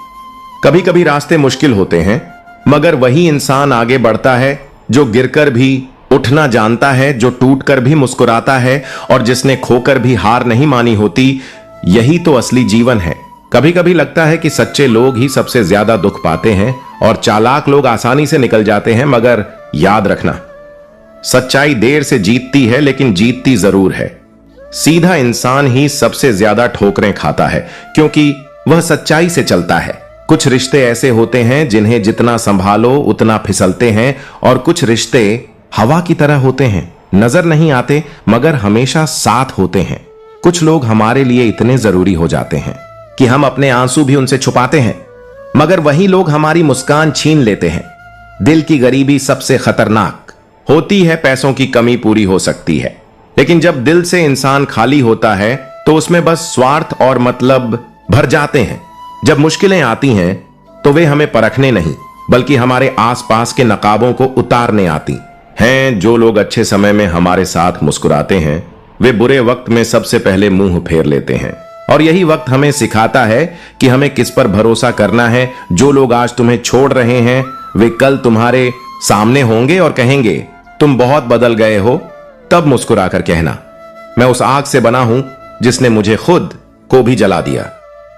A: कभी कभी रास्ते मुश्किल होते हैं, मगर वही इंसान आगे बढ़ता है जो गिरकर भी उठना जानता है, जो टूटकर भी मुस्कुराता है, और जिसने खोकर भी हार नहीं मानी होती। यही तो असली जीवन है। कभी कभी लगता है कि सच्चे लोग ही सबसे ज्यादा दुख पाते हैं और चालाक लोग आसानी से निकल जाते हैं, मगर याद रखना, सच्चाई देर से जीतती है लेकिन जीतती जरूर है। सीधा इंसान ही सबसे ज्यादा ठोकरें खाता है, क्योंकि वह सच्चाई से चलता है। कुछ रिश्ते ऐसे होते हैं जिन्हें जितना संभालो उतना फिसलते हैं, और कुछ रिश्ते हवा की तरह होते हैं, नजर नहीं आते मगर हमेशा साथ होते हैं। कुछ लोग हमारे लिए इतने जरूरी हो जाते हैं कि हम अपने आंसू भी उनसे छुपाते हैं, मगर वही लोग हमारी मुस्कान छीन लेते हैं। दिल की गरीबी सबसे खतरनाक होती है। पैसों की कमी पूरी हो सकती है, लेकिन जब दिल से इंसान खाली होता है तो उसमें बस स्वार्थ और मतलब भर जाते हैं। जब मुश्किलें आती हैं तो वे हमें परखने नहीं, बल्कि हमारे आसपास के नकाबों को उतारने आती हैं। जो लोग अच्छे समय में हमारे साथ मुस्कुराते हैं वे बुरे वक्त में सबसे पहले मुंह फेर लेते हैं, और यही वक्त हमें सिखाता है कि हमें किस पर भरोसा करना है। जो लोग आज तुम्हें छोड़ रहे हैं वे कल तुम्हारे सामने होंगे और कहेंगे तुम बहुत बदल गए हो। तब मुस्कुराकर कहना, मैं उस आग से बना हूं जिसने मुझे खुद को भी जला दिया।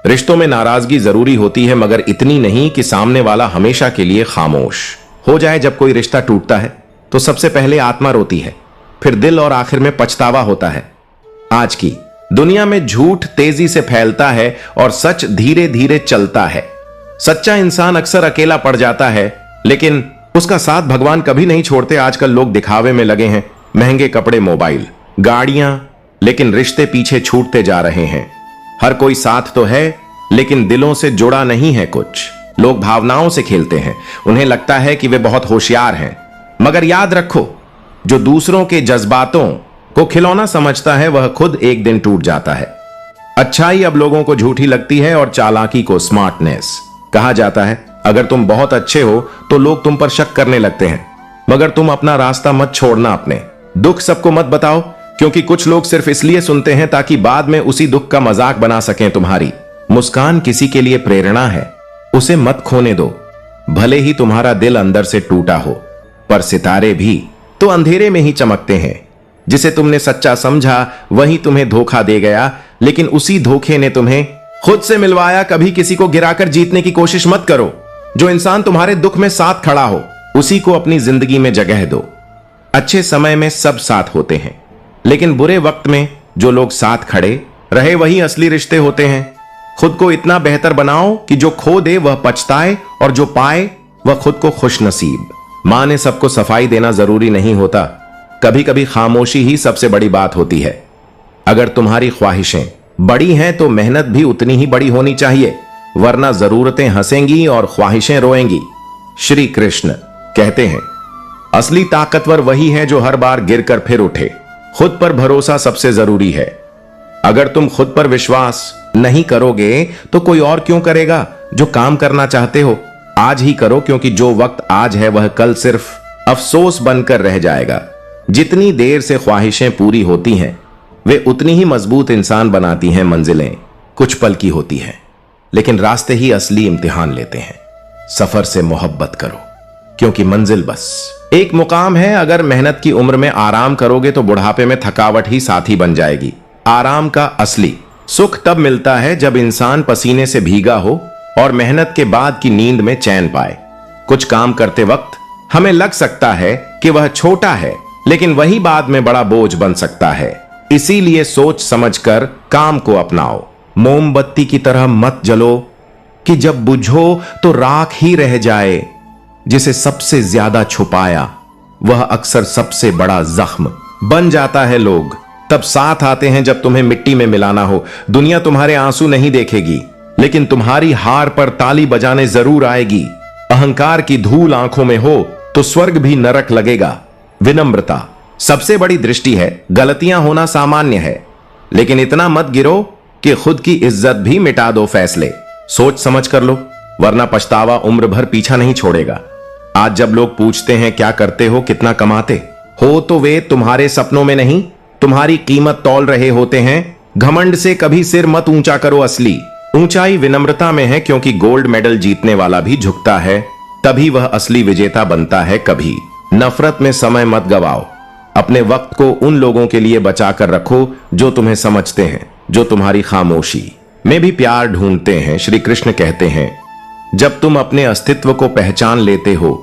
A: रिश्तों में नाराजगी जरूरी होती है, मगर इतनी नहीं कि सामने वाला हमेशा के लिए खामोश हो जाए। जब कोई रिश्ता टूटता है तो सबसे पहले आत्मा रोती है, फिर दिल, और आखिर में पछतावा होता है। आज की दुनिया में झूठ तेजी से फैलता है और सच धीरे धीरे चलता है। सच्चा इंसान अक्सर अकेला पड़ जाता है, लेकिन उसका साथ भगवान कभी नहीं छोड़ते। आजकल लोग दिखावे में लगे हैं, महंगे कपड़े, मोबाइल, गाड़ियां, लेकिन रिश्ते पीछे छूटते जा रहे हैं। हर कोई साथ तो है, लेकिन दिलों से जुड़ा नहीं है। कुछ लोग भावनाओं से खेलते हैं, उन्हें लगता है कि वे बहुत होशियार हैं, मगर याद रखो, जो दूसरों के जज्बातों को खिलौना समझता है वह खुद एक दिन टूट जाता है। अच्छाई अब लोगों को झूठी लगती है और चालाकी को स्मार्टनेस कहा जाता है। अगर तुम बहुत अच्छे हो तो लोग तुम पर शक करने लगते हैं, मगर तुम अपना रास्ता मत छोड़ना। अपने दुख सबको मत बताओ, क्योंकि कुछ लोग सिर्फ इसलिए सुनते हैं ताकि बाद में उसी दुख का मजाक बना सकें। तुम्हारी मुस्कान किसी के लिए प्रेरणा है, उसे मत खोने दो। भले ही तुम्हारा दिल अंदर से टूटा हो, पर सितारे भी तो अंधेरे में ही चमकते हैं। जिसे तुमने सच्चा समझा वही तुम्हें धोखा दे गया, लेकिन उसी धोखे ने तुम्हें खुद से मिलवाया। कभी किसी को गिराकर जीतने की कोशिश मत करो। जो इंसान तुम्हारे दुख में साथ खड़ा हो उसी को अपनी जिंदगी में जगह दो। अच्छे समय में सब साथ होते हैं, लेकिन बुरे वक्त में जो लोग साथ खड़े रहे वही असली रिश्ते होते हैं। खुद को इतना बेहतर बनाओ कि जो खो दे वह पछताए और जो पाए वह खुद को खुश नसीब। मां ने सबको सफाई देना जरूरी नहीं होता, कभी कभी खामोशी ही सबसे बड़ी बात होती है। अगर तुम्हारी ख्वाहिशें बड़ी हैं तो मेहनत भी उतनी ही बड़ी होनी चाहिए, वरना जरूरतें हंसेंगी और ख्वाहिशें रोएंगी। श्री कृष्ण कहते हैं, असली ताकतवर वही है जो हर बार गिरकर फिर उठे। खुद पर भरोसा सबसे जरूरी है। अगर तुम खुद पर विश्वास नहीं करोगे तो कोई और क्यों करेगा? जो काम करना चाहते हो आज ही करो, क्योंकि जो वक्त आज है वह कल सिर्फ अफसोस बनकर रह जाएगा। जितनी देर से ख्वाहिशें पूरी होती हैं वे उतनी ही मजबूत इंसान बनाती हैं। मंजिलें कुछ पल की होती हैं, लेकिन रास्ते ही असली इम्तिहान लेते हैं। सफर से मोहब्बत करो, क्योंकि मंजिल बस एक मुकाम है। अगर मेहनत की उम्र में आराम करोगे तो बुढ़ापे में थकावट ही साथी बन जाएगी। आराम का असली सुख तब मिलता है जब इंसान पसीने से भीगा हो और मेहनत के बाद की नींद में चैन पाए। कुछ काम करते वक्त हमें लग सकता है कि वह छोटा है, लेकिन वही बाद में बड़ा बोझ बन सकता है। इसीलिए सोच समझकर काम को अपनाओ। मोमबत्ती की तरह मत जलो कि जब बुझो तो राख ही रह जाए। जिसे सबसे ज्यादा छुपाया वह अक्सर सबसे बड़ा जख्म बन जाता है। लोग तब साथ आते हैं जब तुम्हें मिट्टी में मिलाना हो। दुनिया तुम्हारे आंसू नहीं देखेगी, लेकिन तुम्हारी हार पर ताली बजाने जरूर आएगी। अहंकार की धूल आंखों में हो तो स्वर्ग भी नरक लगेगा। विनम्रता सबसे बड़ी दृष्टि है। गलतियां होना सामान्य है, लेकिन इतना मत गिरो कि खुद की इज्जत भी मिटा दो। फैसले सोच समझ कर लो, वरना पछतावा उम्र भर पीछा नहीं छोड़ेगा। आज जब लोग पूछते हैं क्या करते हो, कितना कमाते हो, तो वे तुम्हारे सपनों में नहीं तुम्हारी कीमत तौल रहे होते हैं। घमंड से कभी सिर मत ऊंचा करो। असली ऊंचाई विनम्रता में है, क्योंकि गोल्ड मेडल जीतने वाला भी झुकता है, तभी वह असली विजेता बनता है। कभी नफरत में समय मत गवाओ। अपने वक्त को उन लोगों के लिए बचा कर रखो जो तुम्हें समझते हैं, जो तुम्हारी खामोशी में भी प्यार ढूंढते हैं। श्री कृष्ण कहते हैं, जब तुम अपने अस्तित्व को पहचान लेते हो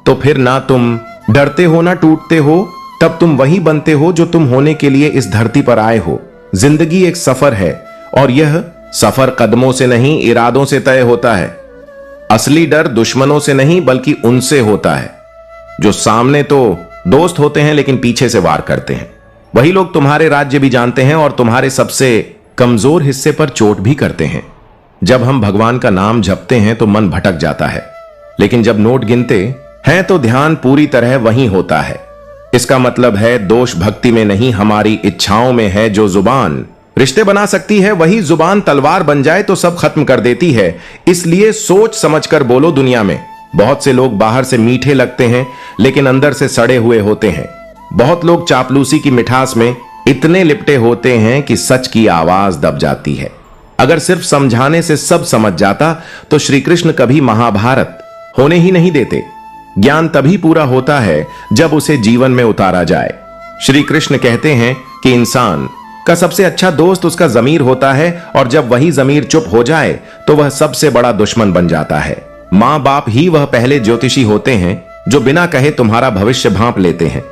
A: तो फिर ना तुम डरते हो ना टूटते हो। तब तुम वही बनते हो जो तुम होने के लिए इस धरती पर आए हो। जिंदगी एक सफर है, और यह सफर कदमों से नहीं इरादों से तय होता है। असली डर दुश्मनों से नहीं बल्कि उनसे होता है जो सामने तो दोस्त होते हैं लेकिन पीछे से वार करते हैं। वही लोग तुम्हारे राज्य भी जानते हैं और तुम्हारे सबसे कमजोर हिस्से पर चोट भी करते हैं। जब हम भगवान का नाम जपते हैं तो मन भटक जाता है, लेकिन जब नोट गिनते हैं तो ध्यान पूरी तरह वहीं होता है। इसका मतलब है दोष भक्ति में नहीं, हमारी इच्छाओं में है। जो जुबान रिश्ते बना सकती है वही जुबान तलवार बन जाए तो सब खत्म कर देती है। इसलिए सोच समझकर बोलो। दुनिया में बहुत से लोग बाहर से मीठे लगते हैं लेकिन अंदर से सड़े हुए होते हैं। बहुत लोग चापलूसी की मिठास में इतने लिपटे होते हैं कि सच की आवाज दब जाती है। अगर सिर्फ समझाने से सब समझ जाता तो श्री कृष्ण कभी महाभारत होने ही नहीं देते। ज्ञान तभी पूरा होता है जब उसे जीवन में उतारा जाए। श्री कृष्ण कहते हैं कि इंसान का सबसे अच्छा दोस्त उसका जमीर होता है, और जब वही जमीर चुप हो जाए तो वह सबसे बड़ा दुश्मन बन जाता है। मां बाप ही वह पहले ज्योतिषी होते हैं जो बिना कहे तुम्हारा भविष्य भांप लेते हैं।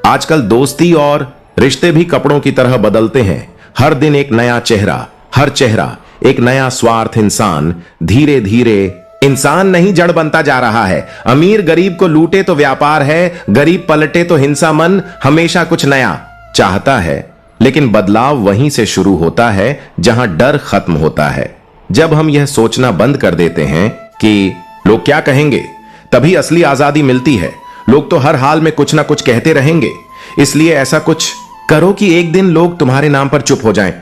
A: आजकल दोस्ती और रिश्ते भी कपड़ों की तरह बदलते हैं। हर दिन एक नया चेहरा, हर चेहरा एक नया स्वार्थ। इंसान धीरे धीरे इंसान नहीं जड़ बनता जा रहा है। अमीर गरीब को लूटे तो व्यापार है, गरीब पलटे तो हिंसा। मन हमेशा कुछ नया चाहता है, लेकिन बदलाव वहीं से शुरू होता है जहां डर खत्म होता है। जब हम यह सोचना बंद कर देते हैं कि लोग क्या कहेंगे, तभी असली आजादी मिलती है। लोग तो हर हाल में कुछ ना कुछ कहते रहेंगे, इसलिए ऐसा कुछ करो कि एक दिन लोग तुम्हारे नाम पर चुप हो जाएं।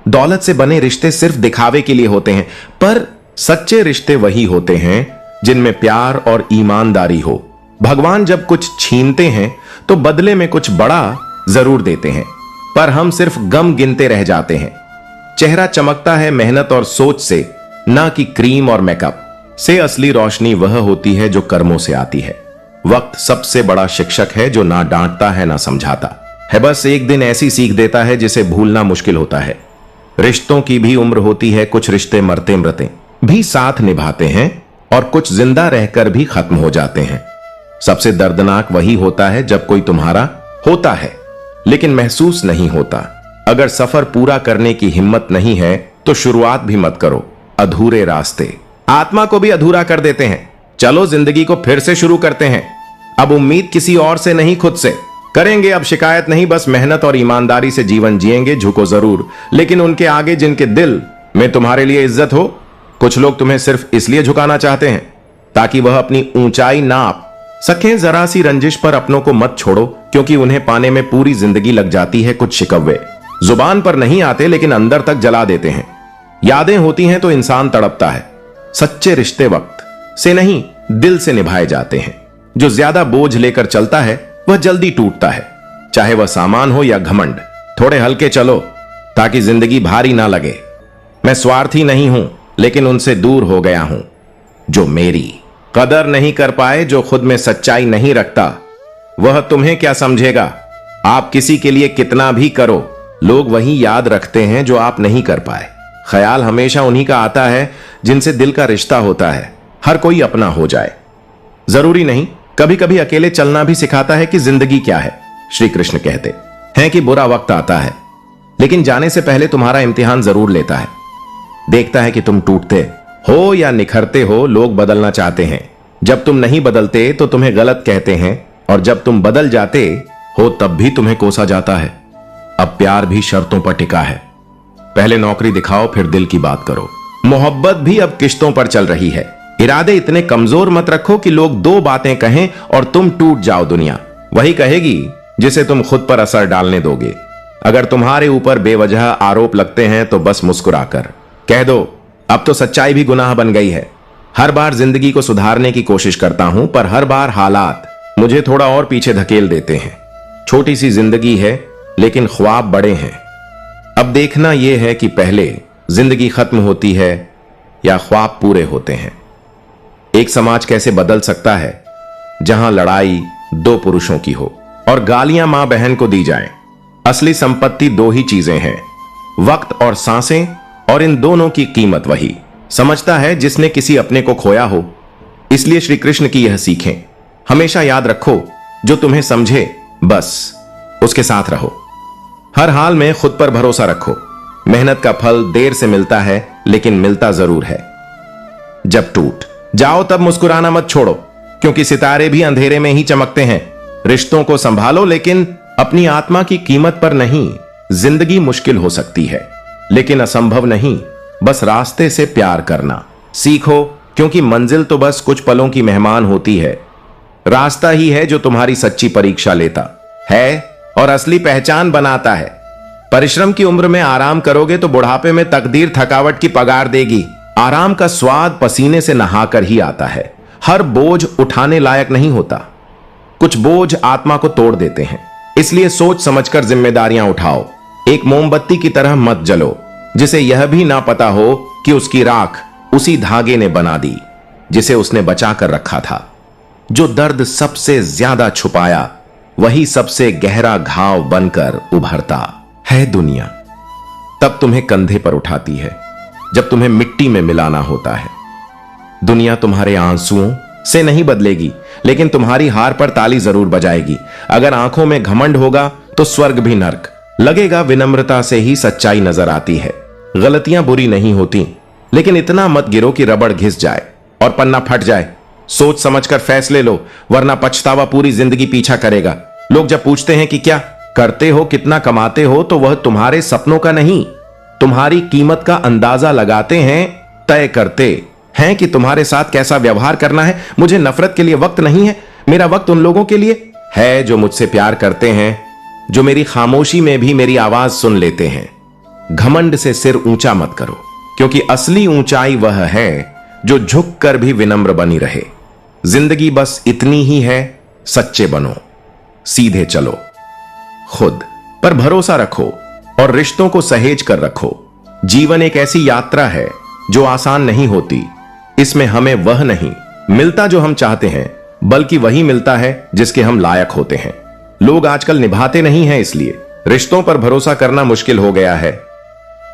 A: दौलत से बने रिश्ते सिर्फ दिखावे के लिए होते हैं, पर सच्चे रिश्ते वही होते हैं जिनमें प्यार और ईमानदारी हो। भगवान जब कुछ छीनते हैं तो बदले में कुछ बड़ा जरूर देते हैं, पर हम सिर्फ गम गिनते रह जाते हैं। चेहरा चमकता है मेहनत और सोच से, ना कि क्रीम और मेकअप से। असली रोशनी वह होती है जो कर्मों से आती है। वक्त सबसे बड़ा शिक्षक है जो ना डांटता है ना समझाता है, बस एक दिन ऐसी सीख देता है जिसे भूलना मुश्किल होता है। रिश्तों की भी उम्र होती है। कुछ रिश्ते मरते मरते भी साथ निभाते हैं और कुछ जिंदा रहकर भी खत्म हो जाते हैं। सबसे दर्दनाक वही होता है जब कोई तुम्हारा होता है लेकिन महसूस नहीं होता। अगर सफर पूरा करने की हिम्मत नहीं है तो शुरुआत भी मत करो। अधूरे रास्ते आत्मा को भी अधूरा कर देते हैं। चलो जिंदगी को फिर से शुरू करते हैं। अब उम्मीद किसी और से नहीं, खुद से करेंगे। अब शिकायत नहीं, बस मेहनत और ईमानदारी से जीवन जिएंगे। झुको जरूर, लेकिन उनके आगे जिनके दिल में तुम्हारे लिए इज्जत हो। कुछ लोग तुम्हें सिर्फ इसलिए झुकाना चाहते हैं ताकि वह अपनी ऊंचाई नाप सकें। जरा सी रंजिश पर अपनों को मत छोड़ो, क्योंकि उन्हें पाने में पूरी जिंदगी लग जाती है। कुछ शिकवे जुबान पर नहीं आते, लेकिन अंदर तक जला देते हैं। यादें होती हैं तो इंसान तड़पता है। सच्चे रिश्ते वक्त से नहीं, दिल से निभाए जाते हैं। जो ज्यादा बोझ लेकर चलता है वह जल्दी टूटता है, चाहे वह सामान हो या घमंड। थोड़े हल्के चलो ताकि जिंदगी भारी ना लगे। मैं स्वार्थी नहीं हूं, लेकिन उनसे दूर हो गया हूं जो मेरी कदर नहीं कर पाए। जो खुद में सच्चाई नहीं रखता वह तुम्हें क्या समझेगा। आप किसी के लिए कितना भी करो, लोग वही याद रखते हैं जो आप नहीं कर पाए। ख्याल हमेशा उन्हीं का आता है जिनसे दिल का रिश्ता होता है। हर कोई अपना हो जाए जरूरी नहीं। कभी कभी अकेले चलना भी सिखाता है कि जिंदगी क्या है। श्री कृष्ण कहते हैं कि बुरा वक्त आता है, लेकिन जाने से पहले तुम्हारा इम्तिहान जरूर लेता है। देखता है कि तुम टूटते हो या निखरते हो। लोग बदलना चाहते हैं। जब तुम नहीं बदलते तो तुम्हें गलत कहते हैं, और जब तुम बदल जाते हो तब भी तुम्हें कोसा जाता है। अब प्यार भी शर्तों पर टिका है। पहले नौकरी दिखाओ, फिर दिल की बात करो। मोहब्बत भी अब किश्तों पर चल रही है। इरादे इतने कमजोर मत रखो कि लोग दो बातें कहें और तुम टूट जाओ। दुनिया वही कहेगी जिसे तुम खुद पर असर डालने दोगे। अगर तुम्हारे ऊपर बेवजह आरोप लगते हैं तो बस मुस्कुराकर कह दो, अब तो सच्चाई भी गुनाह बन गई है। हर बार जिंदगी को सुधारने की कोशिश करता हूं, पर हर बार हालात मुझे थोड़ा और पीछे धकेल देते हैं। छोटी सी जिंदगी है, लेकिन ख्वाब बड़े हैं। अब देखना यह है कि पहले जिंदगी खत्म होती है या ख्वाब पूरे होते हैं। एक समाज कैसे बदल सकता है जहां लड़ाई दो पुरुषों की हो और गालियां मां बहन को दी जाएं। असली संपत्ति दो ही चीजें हैं, वक्त और सांसें, और इन दोनों की कीमत वही समझता है जिसने किसी अपने को खोया हो। इसलिए श्री कृष्ण की यह सीखें हमेशा याद रखो, जो तुम्हें समझे बस उसके साथ रहो। हर हाल में खुद पर भरोसा रखो। मेहनत का फल देर से मिलता है, लेकिन मिलता जरूर है। जब टूट जाओ तब मुस्कुराना मत छोड़ो, क्योंकि सितारे भी अंधेरे में ही चमकते हैं। रिश्तों को संभालो, लेकिन अपनी आत्मा की कीमत पर नहीं। जिंदगी मुश्किल हो सकती है, लेकिन असंभव नहीं। बस रास्ते से प्यार करना सीखो, क्योंकि मंजिल तो बस कुछ पलों की मेहमान होती है। रास्ता ही है जो तुम्हारी सच्ची परीक्षा लेता है और असली पहचान बनाता है। परिश्रम की उम्र में आराम करोगे तो बुढ़ापे में तकदीर थकावट की पगार देगी। आराम का स्वाद पसीने से नहाकर ही आता है। हर बोझ उठाने लायक नहीं होता। कुछ बोझ आत्मा को तोड़ देते हैं। इसलिए सोच समझकर जिम्मेदारियां उठाओ। एक मोमबत्ती की तरह मत जलो जिसे यह भी ना पता हो कि उसकी राख उसी धागे ने बना दी जिसे उसने बचा कर रखा था। जो दर्द सबसे ज्यादा छुपाया वही सबसे गहरा घाव बनकर उभरता है। दुनिया तब तुम्हें कंधे पर उठाती है जब तुम्हें मिट्टी में मिलाना होता है। दुनिया तुम्हारे आंसुओं से नहीं बदलेगी, लेकिन तुम्हारी हार पर ताली जरूर बजाएगी। अगर आंखों में घमंड होगा तो स्वर्ग भी नर्क लगेगा। विनम्रता से ही सच्चाई नजर आती है। गलतियां बुरी नहीं होती, लेकिन इतना मत गिरो कि रबड़ घिस जाए और पन्ना फट जाए। सोच समझकर फैसले लो, वरना पछतावा पूरी जिंदगी पीछा करेगा। लोग जब पूछते हैं कि क्या करते हो, कितना कमाते हो, तो वह तुम्हारे सपनों का नहीं, तुम्हारी कीमत का अंदाजा लगाते हैं। तय करते हैं कि तुम्हारे साथ कैसा व्यवहार करना है। मुझे नफरत के लिए वक्त नहीं है। मेरा वक्त उन लोगों के लिए है जो मुझसे प्यार करते हैं, जो मेरी खामोशी में भी मेरी आवाज सुन लेते हैं। घमंड से सिर ऊंचा मत करो, क्योंकि असली ऊंचाई वह है जो झुक कर भी विनम्र बनी रहे। जिंदगी बस इतनी ही है। सच्चे बनो, सीधे चलो, खुद पर भरोसा रखो और रिश्तों को सहेज कर रखो। जीवन एक ऐसी यात्रा है जो आसान नहीं होती। इसमें हमें वह नहीं मिलता जो हम चाहते हैं, बल्कि वही मिलता है जिसके हम लायक होते हैं। लोग आजकल निभाते नहीं हैं, इसलिए रिश्तों पर भरोसा करना मुश्किल हो गया है।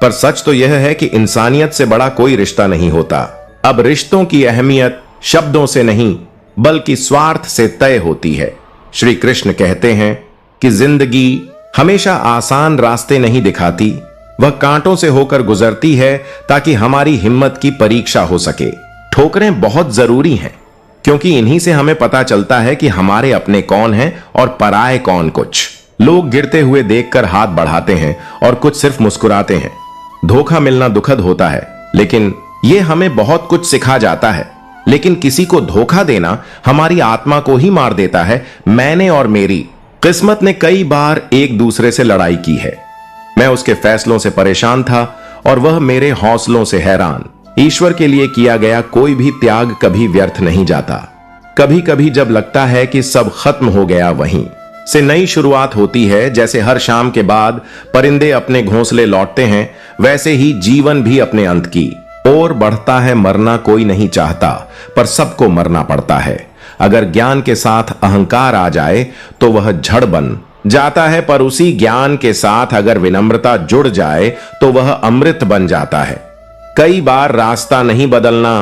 A: पर सच तो यह है कि इंसानियत से बड़ा कोई रिश्ता नहीं होता। अब रिश्तों की अहमियत शब्दों से नहीं, बल्कि स्वार्थ से तय होती है। श्री कृष्ण कहते हैं कि जिंदगी हमेशा आसान रास्ते नहीं दिखाती, वह कांटों से होकर गुजरती है ताकि हमारी हिम्मत की परीक्षा हो सके। ठोकरें बहुत जरूरी हैं, क्योंकि इन्हीं से हमें पता चलता है कि हमारे अपने कौन हैं और पराये कौन। कुछ लोग गिरते हुए देखकर हाथ बढ़ाते हैं और कुछ सिर्फ मुस्कुराते हैं। धोखा मिलना दुखद होता है, लेकिन यह हमें बहुत कुछ सिखा जाता है। लेकिन किसी को धोखा देना हमारी आत्मा को ही मार देता है। मैंने और मेरी किस्मत ने कई बार एक दूसरे से लड़ाई की है। मैं उसके फैसलों से परेशान था और वह मेरे हौसलों से हैरान। ईश्वर के लिए किया गया कोई भी त्याग कभी व्यर्थ नहीं जाता। कभी कभी जब लगता है कि सब खत्म हो गया, वहीं से नई शुरुआत होती है। जैसे हर शाम के बाद परिंदे अपने घोंसले लौटते हैं, वैसे ही जीवन भी अपने अंत की ओर बढ़ता है। मरना कोई नहीं चाहता, पर सबको मरना पड़ता है। अगर ज्ञान के साथ अहंकार आ जाए तो वह झड़ बन जाता है, पर उसी ज्ञान के साथ अगर विनम्रता जुड़ जाए तो वह अमृत बन जाता है। कई बार रास्ता नहीं बदलना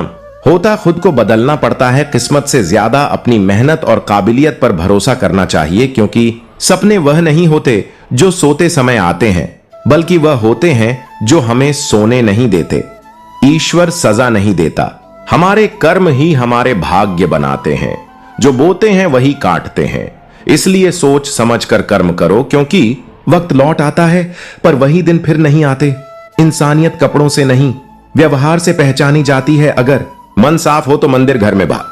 A: होता, खुद को बदलना पड़ता है। किस्मत से ज्यादा अपनी मेहनत और काबिलियत पर भरोसा करना चाहिए, क्योंकि सपने वह नहीं होते जो सोते समय आते हैं, बल्कि वह होते हैं जो हमें सोने नहीं देते। ईश्वर सजा नहीं देता, हमारे कर्म ही हमारे भाग्य बनाते हैं। जो बोते हैं वही काटते हैं। इसलिए सोच समझकर कर्म करो, क्योंकि वक्त लौट आता है, पर वही दिन फिर नहीं आते। इंसानियत कपड़ों से नहीं, व्यवहार से पहचानी जाती है। अगर मन साफ हो तो मंदिर घर में बाहर।